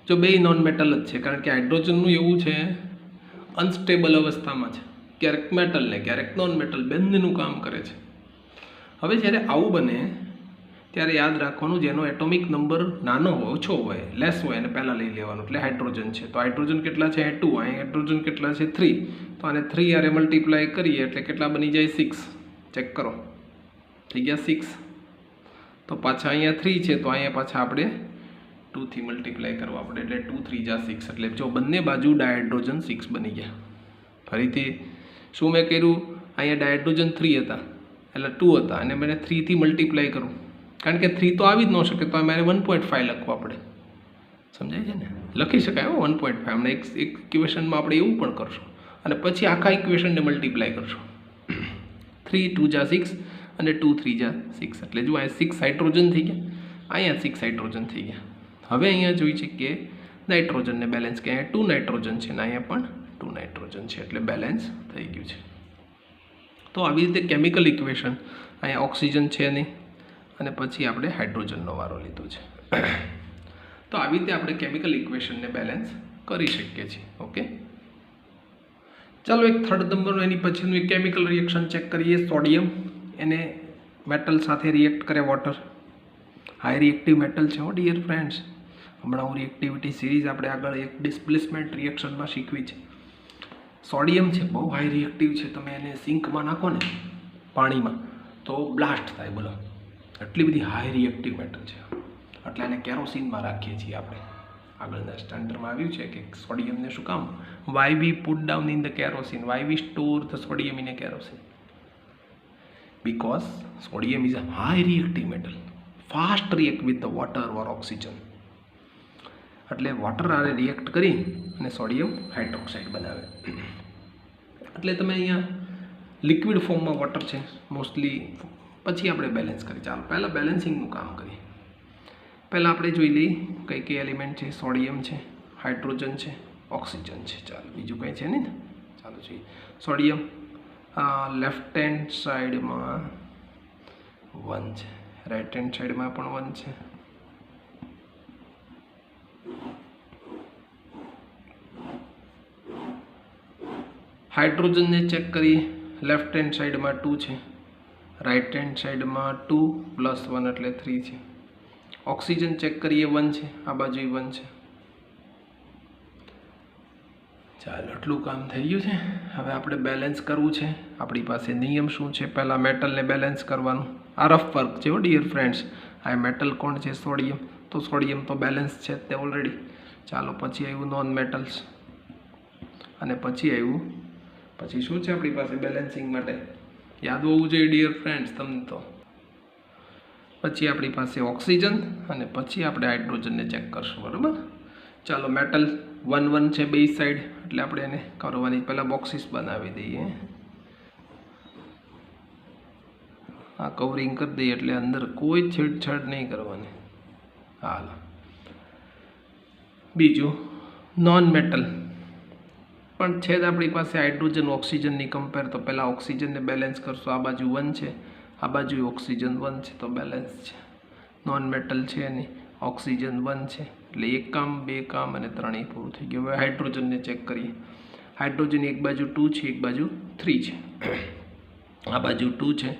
જો બે નોન મેટલ જ છે, કારણ કે હાઇડ્રોજનનું એવું છે અનસ્ટેબલ અવસ્થામાં છે, ક્યારેક મેટલ ને ક્યારેક નોન મેટલ બંનેનું કામ કરે છે. હવે જ્યારે આવું બને ત્યારે યાદ રાખવાનું જેનો એટોમિક નંબર નાનો હોય, ઓછો હોય, લેસ હોય એને પહેલાં લઈ લેવાનું. એટલે હાઇડ્રોજન છે તો હાઇડ્રોજન કેટલા છે? 2. અહીં હાઇડ્રોજન કેટલા છે? 3. તો આને 3 યારે મલ્ટીપ્લાય કરીએ એટલે કેટલા બની જાય? 6. ચેક કરો, થઈ ગયા 6. તો પાછા અહીંયા 3 છે તો અહીંયા પાછા આપણે 2 થી મલ્ટીપ્લાય કરવા પડે, એટલે 2 3 જા 6. એટલે જો બંને બાજુ ડાયહાઇડ્રોજન 6 બની ગયા. ફરીથી શું મેં કર્યું? અહીંયા ડાયહાઇડ્રોજન 3 હતા એટલે 2 હતા, અને મેં 3 થી મલ્ટીપ્લાય કરું, કારણ કે 3 તો આવી જ ન શકે, તો મારે 1.5 લખવા પડે. સમજાય છે ને? લખી શકાય 1.5. હમણાં એક ઇક્વેશનમાં આપણે એવું પણ કરશું, અને પછી આખા ઇક્વેશનને મલ્ટીપ્લાય કરશું. 3 2 જા 6 અને 2 3 જા 6. એટલે જો અહીંયા 6 હાઇડ્રોજન થઈ ગયા, અહીંયા 6 હાઇડ્રોજન થઈ ગયા. હવે અહીંયા જોઈ છે કે નાઇટ્રોજનને બેલેન્સ, કે અહીંયા 2 નાઇટ્રોજન છે ને અહીંયા પણ 2 નાઇટ્રોજન છે, એટલે બેલેન્સ થઈ ગયું છે. તો આવી રીતે કેમિકલ ઇક્વેશન, અહીંયા ઓક્સિજન છે નહીં અને પછી આપણે હાઇડ્રોજનનો વારો લીધો છે. તો આવી રીતે આપણે કેમિકલ ઇક્વેશનને બેલેન્સ કરી શકીએ છીએ. ઓકે, ચાલો એક થર્ડ નંબરનું એની પછીનું એક કેમિકલ રિએક્શન ચેક કરીએ. સોડિયમ એને મેટલ સાથે રિએક્ટ કરે વોટર. હાઈ રિએક્ટિવ મેટલ છે ડિયર ફ્રેન્ડ્સ. હમણાં હું રિએક્ટિવિટી સિરીઝ આપણે આગળ એક ડિસ્પ્લેસમેન્ટ રિએક્શનમાં શીખવી છે. સોડિયમ છે બહુ હાઈ રિએક્ટિવ છે. તમે એને સિંકમાં નાખો ને પાણીમાં તો બ્લાસ્ટ થાય. બોલો, એટલી બધી હાઈ રિએક્ટિવ મેટલ છે. એટલે એને કેરોસીનમાં રાખીએ છીએ આપણે. આગળના સ્ટાન્ડર્ડમાં આવ્યું છે કે સોડિયમને શું કામ? Why we put down in the kerosene, why we store the sodium in A kerosene, because sodium is a high reactive metal, fast react with the water or oxygen. એટલે વોટર આરે રિએક્ટ કરી અને સોડિયમ હાઇડ્રોક્સાઇડ બનાવે. એટલે તમે અહીંયા લિક્વિડ ફોર્મમાં વોટર છે મોસ્ટલી. પછી આપણે બેલેન્સ કરીએ. ચાલો પહેલાં બેલેન્સિંગનું કામ કરીએ. પહેલાં આપણે જોઈ લઈએ કઈ કઈ એલિમેન્ટ છે. સોડિયમ છે, હાઇડ્રોજન છે, ઓક્સિજન છે. ચાલો બીજું કંઈ છે નહીં ને? ચાલો જોઈએ. સોડિયમ લેફ્ટ હેન્ડ સાઈડમાં 1 છે, રાઈટ હેન્ડ સાઈડમાં પણ 1 છે. હાઇડ્રોજનને ચેક કરીએ. લેફ્ટ હેન્ડ સાઈડમાં 2 છે, રાઈટ હેન્ડ સાઈડમાં 2 + 1 એટલે 3 છે. ઓક્સિજન ચેક કરીએ 1 છે, આ બાજુ 1 છે. ચાલો આટલું કામ થઈ ગયું છે. હવે આપણે બેલેન્સ કરવું છે. આપણી પાસે નિયમ શું છે? પહેલાં મેટલને બેલેન્સ કરવાનું. આ રફ વર્ક છે ડિયર ફ્રેન્ડ્સ. આ મેટલ કોણ છે? સોડિયમ. તો સોડિયમ તો બેલેન્સ છે તે ઓલરેડી. ચાલો પછી આવ્યું નોન મેટલ્સ, અને પછી શું છે આપણી પાસે બેલેન્સિંગ માટે? યાદ હોવું જોઈએ ડિયર ફ્રેન્ડ્સ તમને. તો પછી આપણી પાસે ઓક્સિજન, અને પછી આપણે હાઇડ્રોજનને ચેક કરશું. બરાબર? ચાલો મેટલ 1 1 છે બે સાઈડ, એટલે આપણે એને કરવાની પહેલાં બોક્સિસ બનાવી દઈએ. આ કવરિંગ કરી દઈએ એટલે અંદર કોઈ છેડછાડ નહીં કરવાની. હાલ બીજું નોન મેટલ પણ છે જ આપણી પાસે હાઇડ્રોજન ઓક્સિજનની કમ્પેર. તો પહેલાં ઓક્સિજનને બેલેન્સ કરશું. આ બાજુ 1 છે, આ બાજુ ઓક્સિજન 1 છે, તો બેલેન્સ છે. નોન મેટલ છે નહીં, ઓક્સિજન 1 છે એટલે 1 કામ 2 કામ અને 3 પૂરું થઈ ગયું. હવે હાઇડ્રોજનને ચેક કરીએ. હાઇડ્રોજન એક બાજુ 2 છે, એક બાજુ 3 છે. આ બાજુ 2 છે,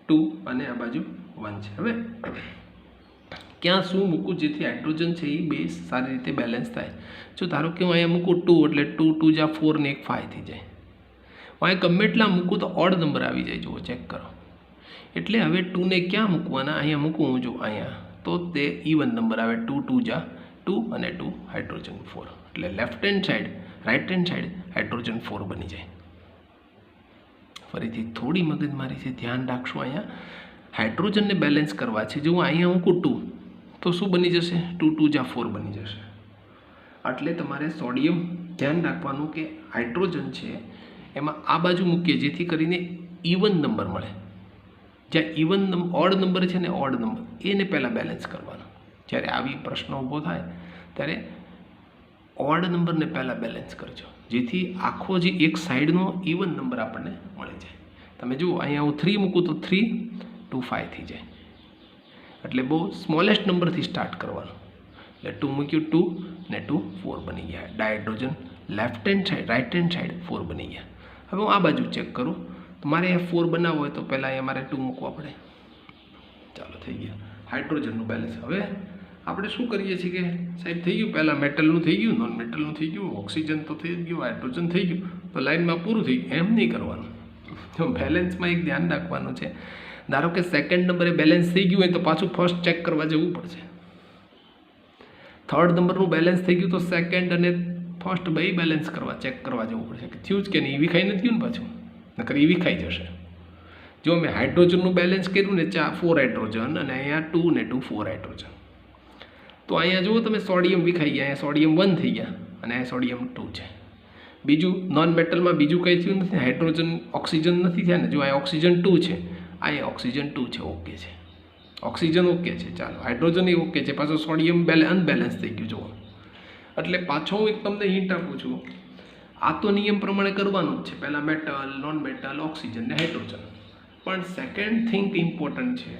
2 અને આ બાજુ 1 છે. હવે ક્યાં શું મૂકું જેથી હાઇડ્રોજન છે એ બે સારી રીતે બેલેન્સ થાય? જો ધારો કે હું અહીંયા મૂકું 2 એટલે 2 2 જા 4 ને 1 5 થઈ જાય. હું અહીંયા ગમે એટલા મૂકું તો ઓડ નંબર આવી જાય. જુઓ ચેક કરો. એટલે હવે 2 ને ક્યાં મૂકવાના? અહીંયા મૂકું હું જો અહીંયા તો તે ઇવન નંબર આવે. 2 2 જા 2 અને 2 હાઇડ્રોજન 4. એટલે left hand side right hand side hydrogen 4 બની જાય. ફરીથી થોડી મગજમારી છે, ધ્યાન રાખશો. અહીંયા હાઇડ્રોજનને બેલેન્સ કરવા છે. જો હું અહીંયા મૂકું 2 તો શું બની જશે? 2 2 જા 4 બની જશે. એટલે તમારે સોડિયમ ધ્યાન રાખવાનું કે હાઇડ્રોજન છે એમાં આ બાજુ મૂકીએ જેથી કરીને ઇવન નંબર મળે. જ્યાં ઇવન ઓડ નંબર છે ને ઓડ નંબર એને પહેલાં બેલેન્સ કરવાનો. જ્યારે આવી પ્રશ્ન ઊભો થાય ત્યારે ઓડ નંબરને પહેલાં બેલેન્સ કરજો જેથી આખો જે એક સાઈડનો ઇવન નંબર આપણને મળી જાય. તમે જુઓ અહીંયા હું 3 મૂકું તો 3 2 5 થઈ જાય. એટલે બહુ સ્મોલેસ્ટ નંબરથી સ્ટાર્ટ કરવાનું. એટલે 2 મૂક્યું 2 ને 2 4 બની ગયા. Dihydrogen left hand side right hand side 4 બની ગયા. હવે હું આ બાજુ ચેક કરું તો મારે અહીંયા 4 બનાવવો હોય તો પહેલાં અહીંયા મારે 2 મૂકવા પડે. ચાલો થઈ ગયા હાઇડ્રોજનનું બેલેન્સ. હવે આપણે શું કરીએ છીએ કે સાહેબ થઈ ગયું, પહેલાં મેટલનું થઈ ગયું, નોન મેટલનું થઈ ગયું, ઓક્સિજન તો થઈ ગયું, હાઇડ્રોજન થઈ ગયું, તો લાઇનમાં પૂરું થઈ ગયું. એમ નહીં કરવાનું. તો બેલેન્સમાં એક ધ્યાન રાખવાનું છે. ધારો કે સેકન્ડ નંબરે બેલેન્સ થઈ ગયું હોય તો પાછું ફર્સ્ટ ચેક કરવા જવું પડશે. થર્ડ નંબરનું બેલેન્સ થઈ ગયું તો સેકન્ડ અને ફર્સ્ટ બે બેલેન્સ કરવા ચેક કરવા જવું પડશે કે થયું જ કે નહીં. વિખાઈ નથી ગયું ને પાછું, નકર એ વિખાઈ જશે. જો મેં હાઇડ્રોજનનું બેલેન્સ કર્યું ને 4 હાઇડ્રોજન અને અહીંયા 2 ને 2 4 હાઇડ્રોજન, તો અહીંયા જુઓ તમે સોડિયમ વિખાઈ ગયા. અહીંયા સોડિયમ 1 થઈ ગયા અને અહીંયા સોડિયમ 2 છે. બીજું નોન મેટલમાં બીજું કંઈ થયું નથી. હાઇડ્રોજન ઓક્સિજન નથી થયા ને. જો અહીંયા ઓક્સિજન 2 છે, અહીંયા ઓક્સિજન 2 છે, ઓકે છે. ઓક્સિજન ઓકે છે. ચાલો હાઇડ્રોજન એ ઓકે છે. પાછું સોડિયમ અનબેલેન્સ થઈ ગયું. જુઓ એટલે પાછો હું એક તમને હિન્ટ આપું છું. આ તો નિયમ પ્રમાણે કરવાનું જ છે. પહેલાં મેટલ, નોન મેટલ, ઓક્સિજન ને હાઇડ્રોજન. પણ સેકન્ડ થિંગ ઇમ્પોર્ટન્ટ છે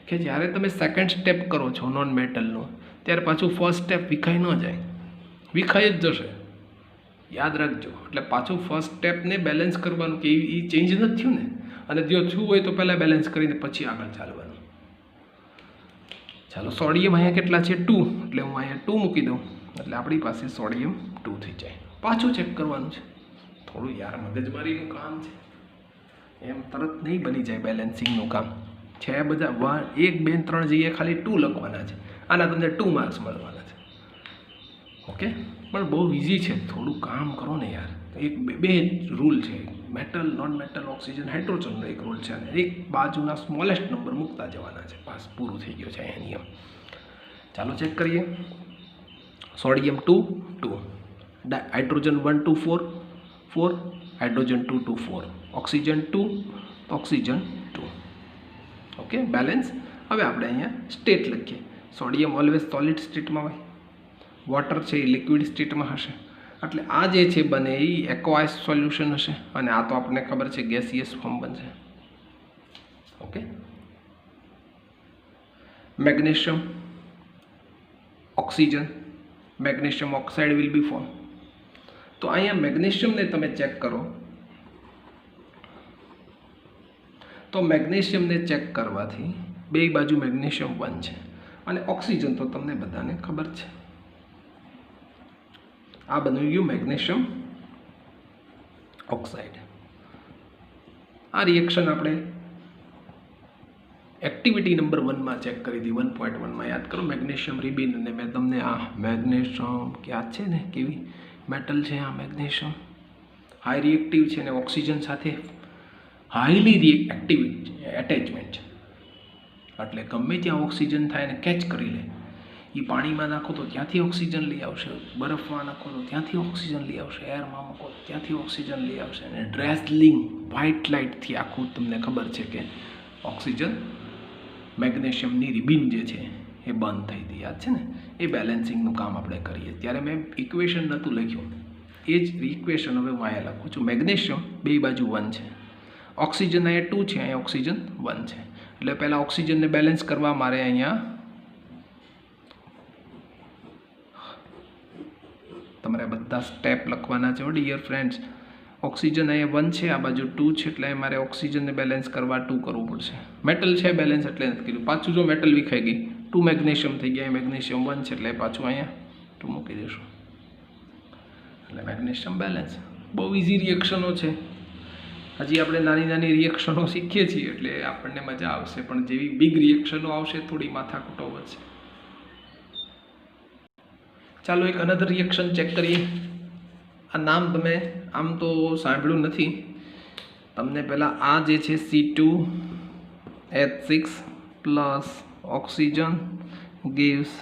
કે જ્યારે તમે સેકન્ડ સ્ટેપ કરો છો નોન મેટલનો ત્યારે પાછું ફર્સ્ટ સ્ટેપ વિખાઈ ન જાય. વિખાઈ જ જશે, યાદ રાખજો. એટલે પાછું ફર્સ્ટ સ્ટેપને બેલેન્સ કરવાનું કે એ ચેન્જ નથી થયું ને. અને જો થયું હોય તો પહેલાં બેલેન્સ કરીને પછી આગળ ચાલવાનું. ચાલો સોડિયમ અહીંયા કેટલા છે? 2. એટલે હું અહીંયા 2 મૂકી દઉં એટલે આપણી પાસે સોડિયમ 2 થઈ જાય. પાછું ચેક કરવાનું છે. થોડું યાર મગજમારીનું કામ છે. એમ તરત નહીં બની જાય બેલેન્સિંગનું કામ છે. બધા 1 2 3 જગ્યાએ ખાલી 2 લખવાના છે. આના તમને 2 માર્ક્સ મળવાના છે. ઓકે, પણ બહુ ઇઝી છે. થોડું કામ કરો ને યાર. એક બે રૂલ છે. મેટલ, નોન મેટલ, ઓક્સિજન, હાઇડ્રોજનનો એક રૂલ છે અને એક બાજુના સ્મોલેસ્ટ નંબર મૂકતા જવાના છે. બસ પૂરું થઈ ગયું છે અહીંયા નિયમ. ચાલો ચેક કરીએ. Sodium 2 2, hydrogen 1 2 4 4, hydrogen 2 2 4, oxygen 2 oxygen 2. Okay balance. હવે આપણે અહીંયા સ્ટેટ લખીએ. સોડિયમ ઓલવેઝ સોલિડ સ્ટેટમાં હોય, વોટર છે એ લિક્વિડ સ્ટેટમાં હશે. એટલે આ જે છે બને એ એક્વાયસ સોલ્યુશન હશે અને આ તો આપણને ખબર છે ગેસિયસ ફોર્મ બનશે. Okay, magnesium oxygen, magnesium oxide will be form. તો અહીંયા મેગ્નેશિયમને તમે ચેક કરો તો મેગ્નેશિયમને ચેક કરવાથી બે બાજુ મેગ્નેશિયમ 1 છે અને ઓક્સિજન તો તમને બધાને ખબર છે. આ બની ગયું મેગ્નેશિયમ ઓક્સાઇડ. આ રિએક્શન આપણે એક્ટિવિટી નંબર 1માં ચેક કરી હતી. 1.1માં યાદ કરો મેગ્નેશિયમ રિબિન. અને મેં તમને આ મેગ્નેશિયમ યાદ છે ને કેવી મેટલ છે આ મેગ્નેશિયમ, હાઈ રિએક્ટિવ છે અને ઓક્સિજન સાથે હાઈલી એક્ટિવ એટેચમેન્ટ છે. એટલે ગમે ત્યાં ઓક્સિજન થાય ને કેચ કરી લે. એ પાણીમાં નાખો તો ત્યાંથી ઓક્સિજન લઈ આવશે, બરફમાં નાખો તો ત્યાંથી ઓક્સિજન લઈ આવશે, એરમાં મૂકો તો ત્યાંથી ઓક્સિજન લઈ આવશે. અને ડ્રેઝલિંગ વ્હાઇટ લાઇટથી આખું તમને ખબર છે કે ઓક્સિજન મેગ્નેશિયમની રિબિન જે છે એ બંધ થઈ હતી. યાદ છે ને? એ બેલેન્સિંગનું કામ આપણે કરીએ. ત્યારે મેં ઇક્વેશન નહોતું લખ્યું, એ જ ઇક્વેશન હવે હું અહીંયા લખું છું. મેગ્નેશિયમ બે બાજુ 1 છે, ઓક્સિજન અહીંયા 2 છે, અહીંયા ઓક્સિજન 1 છે. એટલે પહેલાં ઓક્સિજનને બેલેન્સ કરવા મારે અહીંયા તમારે બધા સ્ટેપ લખવાના છે ડિયર ફ્રેન્ડ્સ. ઓક્સિજન અહીંયા 1 છે, આ બાજુ 2 છે, એટલે મારે ઓક્સિજનને બેલેન્સ કરવા 2 કરવું પડશે. મેટલ છે બેલેન્સ એટલે નથી કીધું. પાછું જો મેટલ વિખાઈ ગઈ 2 મેગ્નેશિયમ થઈ ગયા, મેગ્નેશિયમ 1 છે એટલે પાછું અહીંયા 2 મૂકી દઈશું એટલે મેગ્નેશિયમ બેલેન્સ. બહુ ઇઝી રિએક્શનો છે. હજી આપણે નાની નાની રિએક્શનો શીખીએ છીએ એટલે આપણને મજા આવશે, પણ જેવી બિગ રિએક્શનો આવશે થોડી માથાકૂટો વધશે. ચાલો એક અનધર રિએક્શન ચેક કરીએ. આ નામ તમે આમ તો સાંભળ્યું નથી. તમને પહેલાં આ જે છે C2H6 plus oxygen gives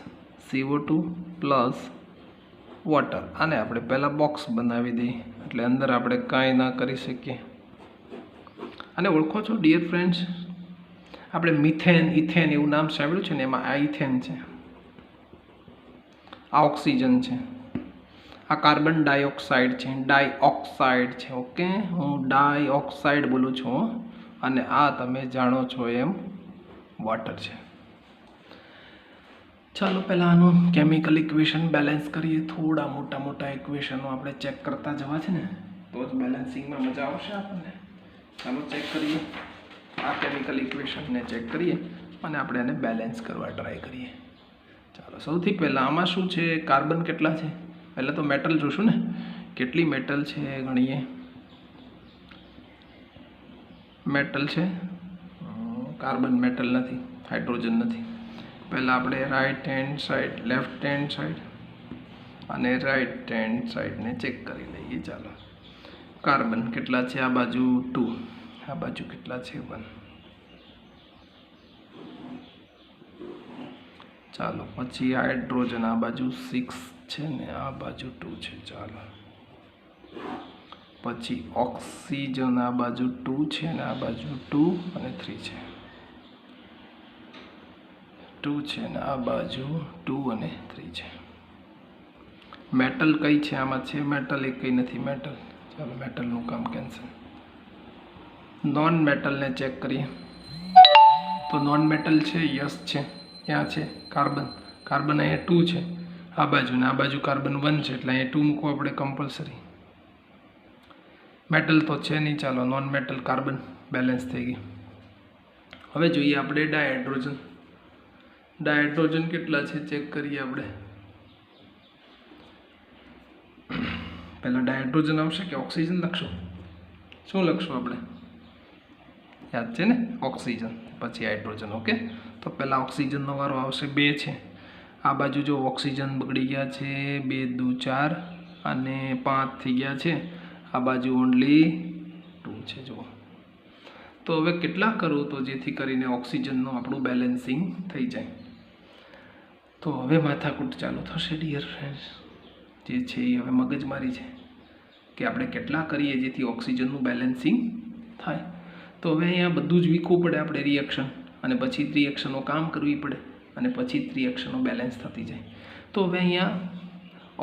CO2 plus water. આને આપણે પહેલાં બોક્સ બનાવી દઈએ એટલે અંદર આપણે કાંઈ ના કરી શકીએ. આને ઓળખો છો ડિયર ફ્રેન્ડ્સ? આપણે મિથેન ઇથેન એવું નામ સાંભળ્યું છે ને, એમાં આ ઇથેન છે, આ ઓક્સિજન છે, આ કાર્બન ડાયોક્સાઇડ છે, ડાયોક્સાઇડ છે. ઓકે, હું ડાયોક્સાઇડ બોલું છું અને આ તમે જાણો છો એમ વોટર છે. ચાલો પહેલાં આનું કેમિકલ ઇક્વેશન બેલેન્સ કરીએ. થોડા મોટા મોટા ઇક્વેશનો આપણે ચેક કરતા જવા છે ને, તો જ બેલેન્સિંગમાં મજા આવશે આપણને. ચાલો ચેક કરીએ, આ કેમિકલ ઇક્વેશનને ચેક કરીએ અને આપણે એને બેલેન્સ કરવા ટ્રાય કરીએ. ચાલો સૌથી પહેલાં આમાં શું છે, કાર્બન કેટલા છે પહેલાં તો મેટલ જોશું ને, કેટલી મેટલ છે ગણીએ. મેટલ છે, કાર્બન મેટલ નથી, હાઇડ્રોજન નથી. પહેલાં આપણે right hand side, left hand side અને રાઇટ હેન્ડ સાઈડને ચેક કરી લઈએ. ચાલો કાર્બન કેટલા છે, આ બાજુ 2, આ બાજુ કેટલા છે 1. ચાલો પછી હાઇડ્રોજન આ બાજુ 6 છે ને આ બાજુ 2 છે. ચાલો પછી ઓક્સિજન આ બાજુ 2 છે ને આ બાજુ 2 અને 3 છે, 2 છે ને આ બાજુ 2 અને 3 છે. મેટલ કઈ છે આમાં? છે મેટલ એક કઈ નથી મેટલ. ચાલો મેટલનું કામ કેન્સલ. નોન મેટલને ચેક કરીએ તો નોન મેટલ છે, યસ છે, ક્યાં છે કાર્બન. કાર્બન અહીંયા 2 છે આ બાજુ ને આ બાજુ કાર્બન 1 છે એટલે અહીંયા 2 મૂકવું આપણે કમ્પલસરી. મેટલ તો છે નહીં. ચાલો નોન મેટલ કાર્બન બેલેન્સ થઈ ગઈ. હવે જોઈએ આપણે ડાયહાઇડ્રોજન. ડાયહાઇડ્રોજન કેટલા છે ચેક કરીએ આપણે. પહેલાં ડાયહાઇડ્રોજન આવશે કે ઓક્સિજન લખશું? શું લખશું આપણે? યાદ છે ને, ઓક્સિજન પછી હાઇડ્રોજન. ઓકે, તો પહેલાં ઓક્સિજનનો વારો આવશે. 2 છે આ બાજુ. જો ઓક્સિજન બગડી ગયા છે, 2 દુ 4 અને 5 થઈ ગયા છે. આ બાજુ ઓનલી 2 છે. જુઓ તો હવે કેટલા કરું તો જેથી કરીને ઓક્સિજનનું આપણું બેલેન્સિંગ થઈ જાય. તો હવે માથાકૂટ ચાલુ થશે ડિયર ફ્રેન્ડ્સ. જે છે એ હવે મગજમારી છે કે આપણે કેટલા કરીએ જેથી ઓક્સિજનનું બેલેન્સિંગ થાય. તો હવે અહીંયા બધું જ વીખવું પડે આપણે રિએક્શન, અને પછી રિએક્શનો કામ કરવી પડે અને પછી રિએક્શનો બેલેન્સ થતી જાય. તો હવે અહીંયા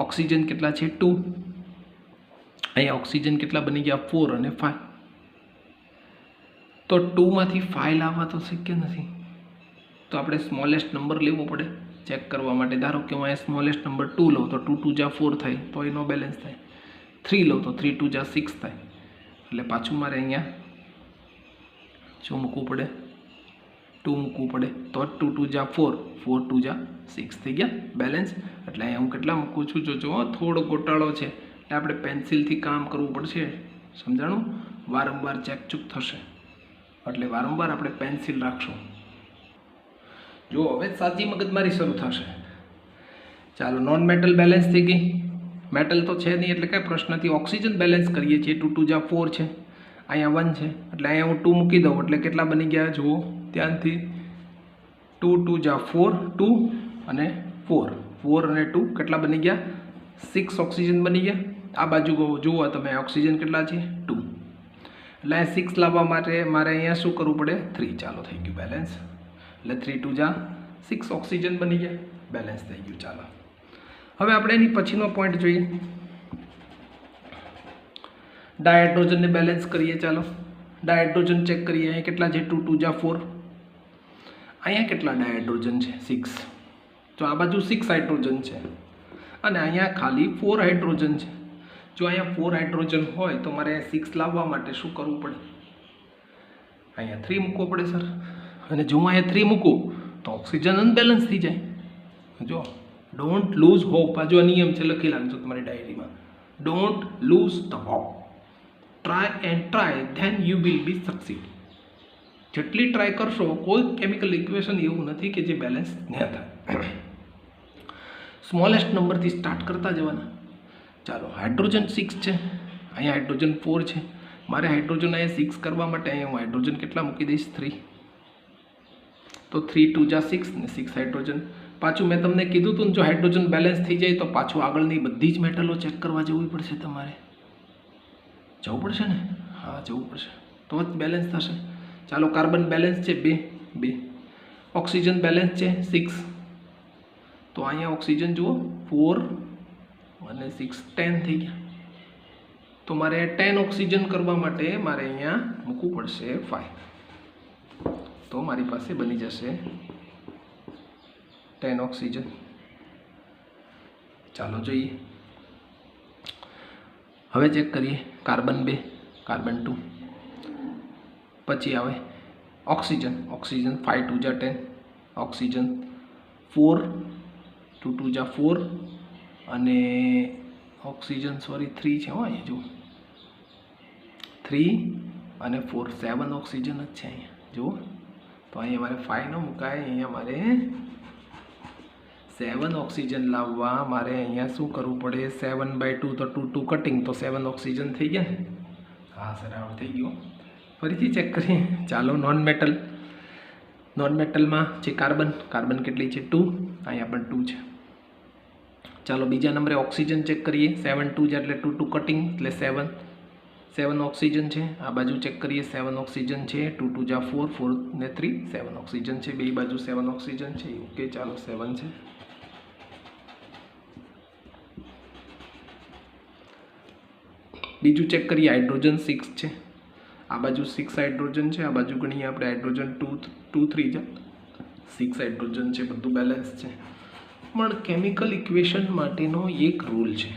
ઓક્સિજન કેટલા છે 2, અહીંયા ઓક્સિજન કેટલા બની ગયા 4 અને 5. તો 2 માંથી 5 લાવવા તો શક્ય નથી, તો આપણે સ્મોલેસ્ટ નંબર લેવો પડે ચેક કરવા માટે. ધારો કે હું અહીંયા સ્મોલેસ્ટ નંબર 2 લઉં તો 2 2 જા 4 થાય તો એનો બેલેન્સ થાય. 3 લઉં તો 3 2 જા 6 થાય. એટલે પાછું મારે અહીંયા શું મૂકવું પડે? 2 મૂકવું પડે તો 2 2 જા 4, 4 2 જા 6 થઈ ગયા બેલેન્સ. એટલે અહીંયા હું કેટલા મૂકું છું? જો થોડો ગોટાળો છે એટલે આપણે પેન્સિલથી કામ કરવું પડશે. સમજાણું? વારંવાર ચેકચૂક થશે એટલે વારંવાર આપણે પેન્સિલ રાખશું. જો હવે સાચી મગજમારી શરૂ થશે. ચાલો નોન મેટલ બેલેન્સ થઈ ગઈ. મેટલ તો છે નહીં એટલે કાંઈ પ્રશ્ન નથી. ઓક્સિજન બેલેન્સ કરીએ છીએ. 2 2 જા 4 છે, અહીંયા 1 છે એટલે અહીંયા હું 2 મૂકી દઉં એટલે કેટલા બની ગયા જુઓ ધ્યાનથી. 2 2 જા 4, 2 અને 4, 4 અને 2 કેટલા બની ગયા? 6 ઓક્સિજન બની ગયા. આ બાજુ જુઓ તમે ઓક્સિજન કેટલા છે 2, એટલે 6 લાવવા માટે મારે અહીંયા શું કરવું પડે? 3. ચાલો થઈ ગયું બેલેન્સ. એટલે 3 2 જા 6 ઓક્સિજન બની ગયા, બેલેન્સ થઈ ગયું. ચાલો હવે આપણે એની પછીનો પોઈન્ટ જોઈએ. ડાયહાઇડ્રોજનને બેલેન્સ કરીએ. ચાલો ડાયહાઇડ્રોજન ચેક કરીએ. અહીંયા કેટલા છે? 2 2 જા 4. અહીંયા કેટલા ડાયહાઇડ્રોજન છે? 6. તો આ બાજુ 6 હાઇડ્રોજન છે, અને અહીંયા ખાલી 4 હાઇડ્રોજન છે. જો અહીંયા 4 હાઇડ્રોજન હોય તો મારે 6 લાવવા માટે શું કરવું પડે? અહીંયા 3 મૂકવો પડે સર. અને જો હું અહીંયા 3 મૂકું તો ઓક્સિજન અનબેલેન્સ થઈ જાય. જો ડોન્ટ લૂઝ હોપ, આ જો નિયમ છે, લખી લાગજો તમારી ડાયરીમાં. Don't lose the hope, try and try, then you will be succeed. જેટલી ટ્રાય કરશો કોઈ કેમિકલ ઇક્વેશન એવું નથી કે જે બેલેન્સ ન થાય. સ્મોલેસ્ટ નંબરથી સ્ટાર્ટ કરતા જવાના. ચાલો, હાઇડ્રોજન 6 છે, અહીંયા હાઇડ્રોજન 4 છે. મારે હાઇડ્રોજન અહીંયા 6 કરવા માટે અહીંયા હું હાઇડ્રોજન કેટલા મૂકી દઈશ? 3. તો 3 2 જા 6 ને 6 હાઇડ્રોજન. પાછું મેં તમને કીધું હતું, જો હાઇડ્રોજન બેલેન્સ થઈ જાય તો પાછું આગળની બધી જ મેટલો ચેક કરવા જવું પડશે. તમારે જવું પડશે ને? હા, જવું પડશે, તો જ બેલેન્સ થશે. ચાલો, કાર્બન બેલેન્સ છે 2. ઓક્સિજન બેલેન્સ છે 6. તો અહીંયા ઓક્સિજન જુઓ 4 અને 6 10 થઈ ગયા. તો મારે 10 ઓક્સિજન કરવા માટે મારે અહીંયા મૂકવું પડશે 5. તો મારી પાસે બની જશે 10 ઓક્સિજન. ચાલો જોઈએ, હવે ચેક કરીએ. કાર્બન 2, કાર્બન 2, પછી આવે ઓક્સિજન. ઓક્સિજન 5 2 જા 10, ઓક્સિજન 4 2 2 જા 4 અને ઓક્સિજન 3 છે. હો, અહીંયા જુઓ 3 અને 4 7 ઓક્સિજન જ છે અહીંયા જુઓ. તો અહીંયા મારે 5 ન મુકાય, અહીંયા મારે 7 ઓક્સિજન લાવવા મારે અહીંયા શું કરવું પડે? 7/2 તો 2 2 કટિંગ, તો 7 ઓક્સિજન થઈ ગયા ને? હા સર, આવું થઈ ગયું. ફરીથી ચેક કરીએ. ચાલો, નોન મેટલમાં છે કાર્બન. કાર્બન કેટલી છે? 2. અહીંયા પણ 2 છે. ચાલો, બીજા નંબરે ઓક્સિજન ચેક કરીએ. 7 2 જા એટલે 2 2 કટિંગ એટલે 7 ઓક્સિજન છે. આ બાજુ ચેક કરીએ. 7 ઓક્સિજન છે. 2 2 જા 4 4 ને 3 7 ઓક્સિજન છે. બે બાજુ 7 ઓક્સિજન છે. ઓકે, ચાલો 7 છે. બીજું ચેક કરીએ. હાઇડ્રોજન 6 છે. આ બાજુ 6 હાઇડ્રોજન છે, આ બાજુ ગણીએ આપણે હાઇડ્રોજન 2 3 જા 6 હાઇડ્રોજન છે. બધું બેલેન્સ છે. પણ કેમિકલ ઇક્વેશન માટેનો એક રૂલ છે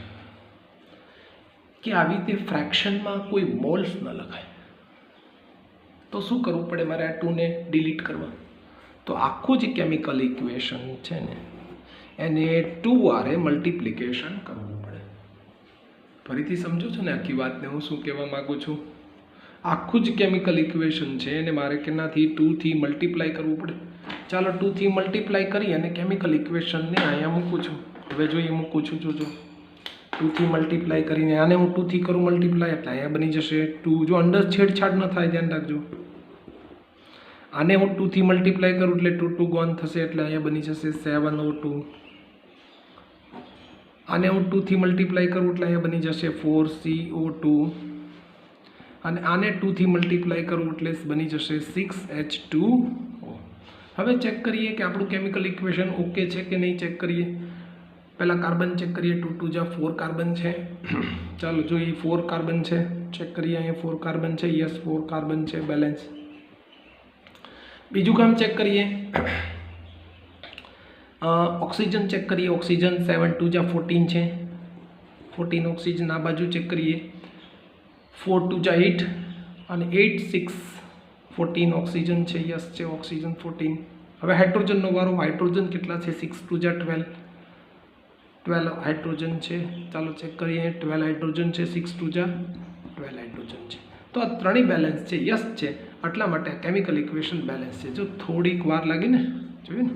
કે આવી રીતે ફ્રેક્શનમાં કોઈ મોલ્સ ન લખાય. તો શું કરવું પડે? મારે આ 2 ને ડિલીટ કરવા. તો આખું જે કેમિકલ ઇક્વેશન છે ને એને 2 વારે મલ્ટિપ્લિકેશન કરવું પડે. ફરીથી સમજો છો ને આખી વાતને હું શું કહેવા માગું છું? આખું જ કેમિકલ ઇક્વેશન છે એને મારે કેનાથી 2 થી મલ્ટીપ્લાય કરવું પડે. ચાલો, 2 થી મલ્ટીપ્લાય કરી અને કેમિકલ ઇક્વેશનને અહીંયા મૂકું છું. હવે જોઈએ, મૂકું છું. જોજો, 2 થી મલ્ટીપ્લાય કરીને આને હું 2 થી કરું મલ્ટીપ્લાય એટલે અહીંયા બની જશે 2. જો અંડર છેડછાડ ન થાય, ધ્યાન રાખજો. આને હું 2 થી મલ્ટીપ્લાય કરું એટલે 2 2 ગોન થશે એટલે અહીંયા બની જશે 7O2. આને હું 2 થી મલ્ટીપ્લાય કરું એટલે અહીંયા બની જશે 4CO2. અને આને 2 થી મલ્ટીપ્લાય કરું એટલે બની જશે 6H2O. હવે ચેક કરીએ કે આપણું કેમિકલ ઇક્વેશન ઓકે છે કે નહીં. ચેક કરીએ. પહેલાં કાર્બન ચેક કરીએ. 2 2 જા 4 કાર્બન છે. ચાલો જોઈએ, 4 કાર્બન છે. ચેક કરીએ. અહીંયા 4 કાર્બન છે. યસ, 4 કાર્બન છે, બેલેન્સ. બીજું કામ ચેક કરીએ. ઓક્સિજન ચેક કરીએ. ઓક્સિજન 7 2 જા 14 છે. 14 ઓક્સિજન. આ બાજુ ચેક કરીએ. 4 2 જા 8 અને 8 6 14 ઓક્સિજન છે. યસ છે, ઓક્સિજન 14. હવે હાઇડ્રોજનનો વારો. હાઇડ્રોજન કેટલા છે? 6 2 જા 12 હાઇડ્રોજન છે. ચાલો ચેક કરીએ. 12 હાઇડ્રોજન છે. 6 2 જા 12 હાઇડ્રોજન છે. તો આ ત્રણેય બેલેન્સ છે. યસ છે. એટલા માટે કેમિકલ ઇક્વેશન બેલેન્સ છે. જો થોડીક વાર લાગે ને, જોયું ને,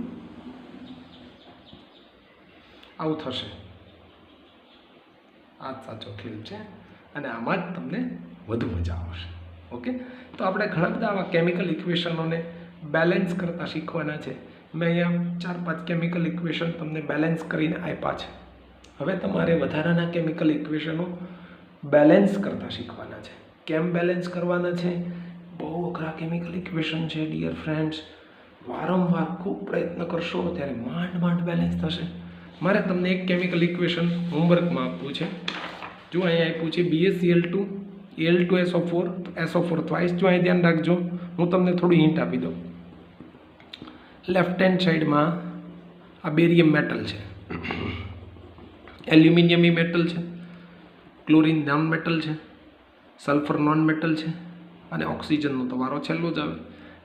આવું થશે. આ સાચો ખેલ છે અને આમાં જ તમને વધુ મજા આવશે. ઓકે, તો આપણે ઘણા બધા આવા કેમિકલ ઇક્વેશનોને બેલેન્સ કરતા શીખવાના છે. મેં અહીંયા 4-5 કેમિકલ ઇક્વેશન તમને બેલેન્સ કરીને આપ્યા છે. હવે તમારે વધારાના કેમિકલ ઇક્વેશનો બેલેન્સ કરતા શીખવાના છે. કેમ બેલેન્સ કરવાના છે? બહુ અઘરા કેમિકલ ઇક્વેશન છે ડિયર ફ્રેન્ડ્સ. વારંવાર ખૂબ પ્રયત્ન કરશો ત્યારે માંડ બેલેન્સ થશે. મારે તમને એક કેમિકલ ઇક્વેશન હોમવર્કમાં આપવું છે. જો અહીંયા આપ્યું છે BaCl2 Al2SO4. તો SO4 ટ્વાઇસ. જો અહીં ધ્યાન રાખજો, હું તમને થોડું હિન્ટ આપી દઉં. લેફ્ટ હેન્ડ સાઈડમાં આ બેરિયમ મેટલ છે, એલ્યુમિનિયમ એ મેટલ છે, ક્લોરિન નોન મેટલ છે, સલ્ફર નોન મેટલ છે અને ઓક્સિજનનો તો વારો છેલ્લો જ આવે.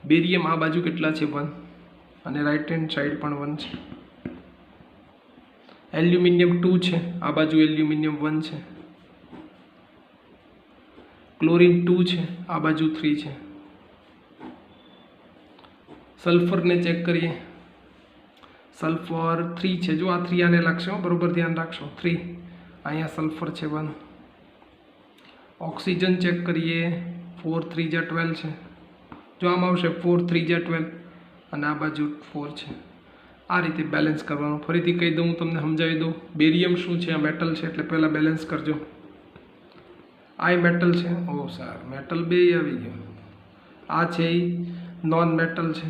બેરિયમ આ બાજુ કેટલા છે 1 અને રાઇટ હેન્ડ સાઈડ પણ 1 છે. એલ્યુમિનિયમ 2 છે, આ બાજુ એલ્યુમિનિયમ 1 છે. ક્લોરિન 2 છે, આ બાજુ 3 છે. સલ્ફરને ચેક કરીએ, સલ્ફર 3 છે, જો આ 3 આને લાગશે, બરોબર ધ્યાન રાખશો. 3 અહીંયા સલ્ફર છે 1. ઓક્સિજન ચેક કરીએ, 4 3 જા 12 છે, જો આમ આવશે 4 3 જા 12 અને આ બાજુ 4 છે. આ રીતે બેલેન્સ કરવાનું. ફરીથી કહી દઉં, તમને સમજાવી દઉં. બેરિયમ શું છે? આ મેટલ છે, એટલે પહેલાં બેલેન્સ કરજો. આ મેટલ છે, ઓ સર મેટલ બે આવી ગયો. આ છે એ નોન મેટલ છે,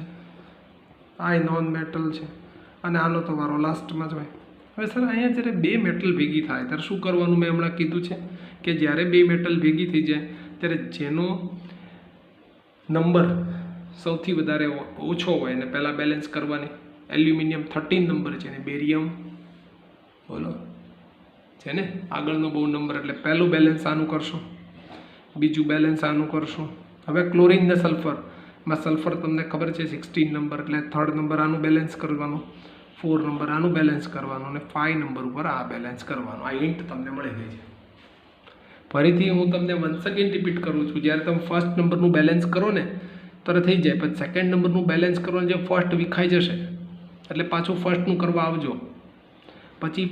આ નોન મેટલ છે અને આનો તો વારો લાસ્ટમાં જ હોય. હવે સર અહીંયા જ્યારે બે મેટલ ભેગી થાય ત્યારે શું કરવાનું? મેં હમણાં કીધું છે કે જ્યારે બે મેટલ ભેગી થઈ જાય ત્યારે જેનો નંબર સૌથી વધારે ઓછો હોય એને પહેલાં બેલેન્સ કરવાની. એલ્યુમિનિયમ 13 નંબર છે ને બેરિયમ બોલો છે ને આગળનો બહુ નંબર, એટલે પહેલું બેલેન્સ આનું કરશું, બીજું બેલેન્સ આનું કરશું. હવે ક્લોરિન ને સલ્ફરમાં સલ્ફર તમને ખબર છે 16 નંબર, એટલે 3rd નંબર આનું બેલેન્સ કરવાનું, 4 નંબર આનું બેલેન્સ કરવાનું અને 5 નંબર ઉપર આ બેલેન્સ કરવાનું. આ હિન્ટ તમને મળી ગઈ છે. ફરીથી હું તમને વન્સ અગેન રિપીટ કરું છું, જ્યારે તમે ફર્સ્ટ નંબરનું બેલેન્સ કરો ને ત્યારે થઈ જાય, પછી સેકન્ડ નંબરનું બેલેન્સ કરો જે ફર્સ્ટ વિખાઈ જશે એટલે પાછું ફર્સ્ટનું કરવા આવજો. પછી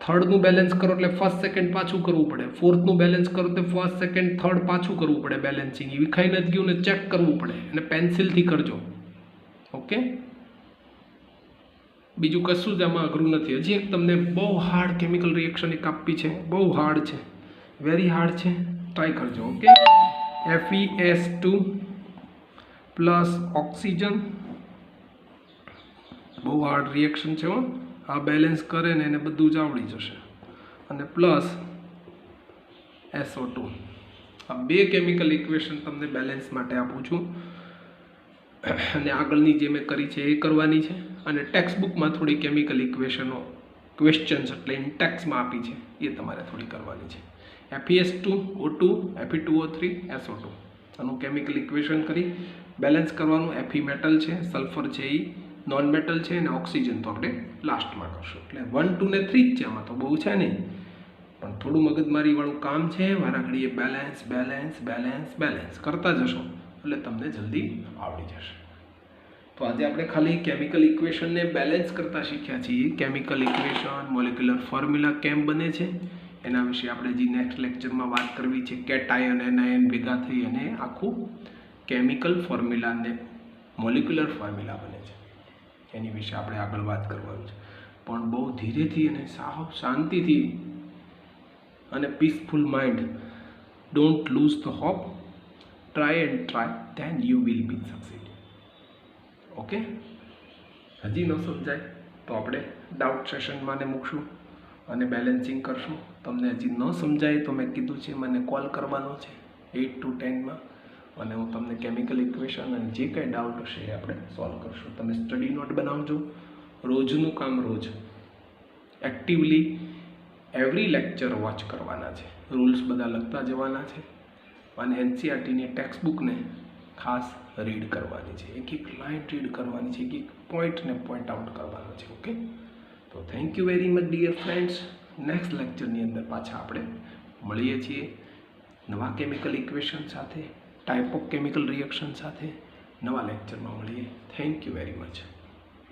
થર્ડનું બેલેન્સ કરો એટલે ફર્સ્ટ સેકન્ડ પાછું કરવું પડે, ફોર્થનું બેલેન્સ કરો તો ફર્સ્ટ સેકન્ડ થર્ડ પાછું કરવું પડે. બેલેન્સિંગ વિખાઈ નથી ગયું ને ચેક કરવું પડે અને પેન્સિલથી કરજો. ઓકે, બીજું કશું જ આમાં અઘરું નથી. હજી એક તમને બહુ હાર્ડ કેમિકલ રિએક્શન એક આપી છે, બહુ હાર્ડ છે, વેરી હાર્ડ છે, ટ્રાય કરજો. ઓકે, FeS2 પ્લસ ઓક્સિજન, બહુ હાર્ડ રિએક્શન છે હો. આ બેલેન્સ કરે ને એને બધું જ આવડી જશે. અને પ્લસ SO2. આ બે કેમિકલ ઇક્વેશન તમને બેલેન્સ માટે આપું છું અને આગળની જે મેં કરી છે એ કરવાની છે. અને ટેક્સ્ટબુકમાં થોડી કેમિકલ ઇક્વેશનો ક્વેશ્ચન્સ એટલે ઇન્ટેક્સમાં આપી છે એ તમારે થોડી કરવાની છે. FeS2O2 Fe2O3 SO2 આનું કેમિકલ ઇક્વેશન કરી બેલેન્સ કરવાનું. Fe મેટલ છે, સલ્ફર છે એ નોન મેટલ છે અને ઓક્સિજન તો આપણે લાસ્ટમાં કરશું. એટલે 1 2 ને 3 જ છે, આમાં તો બહુ છે નહીં, પણ થોડું મગજમારીવાળું કામ છે. વારા ઘડીએ બેલેન્સ બેલેન્સ બેલેન્સ બેલેન્સ કરતા જશો એટલે તમને જલ્દી આવડી જશે. તો આજે આપણે ખાલી કેમિકલ ઇક્વેશનને બેલેન્સ કરતા શીખ્યા છીએ. કેમિકલ ઇક્વેશન, મોલેક્યુલર ફોર્મ્યુલા કેમ બને છે એના વિશે આપણે જે નેક્સ્ટ લેક્ચરમાં વાત કરવી છે. કેટાયન એનાયન ભેગા થઈ અને આખું કેમિકલ ફોર્મ્યુલાને મોલેક્યુલર ફોર્મ્યુલા બને છે એની વિશે આપણે આગળ વાત કરવાની છે. પણ બહુ ધીરેથી અને સાવ શાંતિથી અને peaceful mind. Don't lose the hope, try and try, then you will be succeed. Okay, હજી ન સમજાય તો આપણે ડાઉટ સેશનમાં ને મૂકશું અને બેલેન્સિંગ કરશું. તમને હજી ન સમજાય તો મેં કીધું છે મને કોલ કરવાનો છે 8 to 10 અને હું તમને કેમિકલ ઇક્વેશન અને જે કંઈ ડાઉટ હશે એ આપણે સોલ્વ કરશું. તમે સ્ટડી નોટ બનાવજો, રોજનું કામ રોજ એક્ટિવલી એવરી લેક્ચર વોચ કરવાના છે, રૂલ્સ બધા લખતા જવાના છે અને NCERTની ટેક્સ્ટબુકને ખાસ રીડ કરવાની છે. એક એક લાઇન રીડ કરવાની છે, એક એક પોઈન્ટને પોઈન્ટ આઉટ કરવાનો છે. ઓકે, તો thank you very much dear friends. Next લેક્ચરની અંદર પાછા આપણે મળીએ છીએ નવા કેમિકલ ઇક્વેશન સાથે, ટાઈપ ઓફ કેમિકલ રિએક્શન સાથે. નવા લેક્ચરમાં મળીએ. Thank you very much.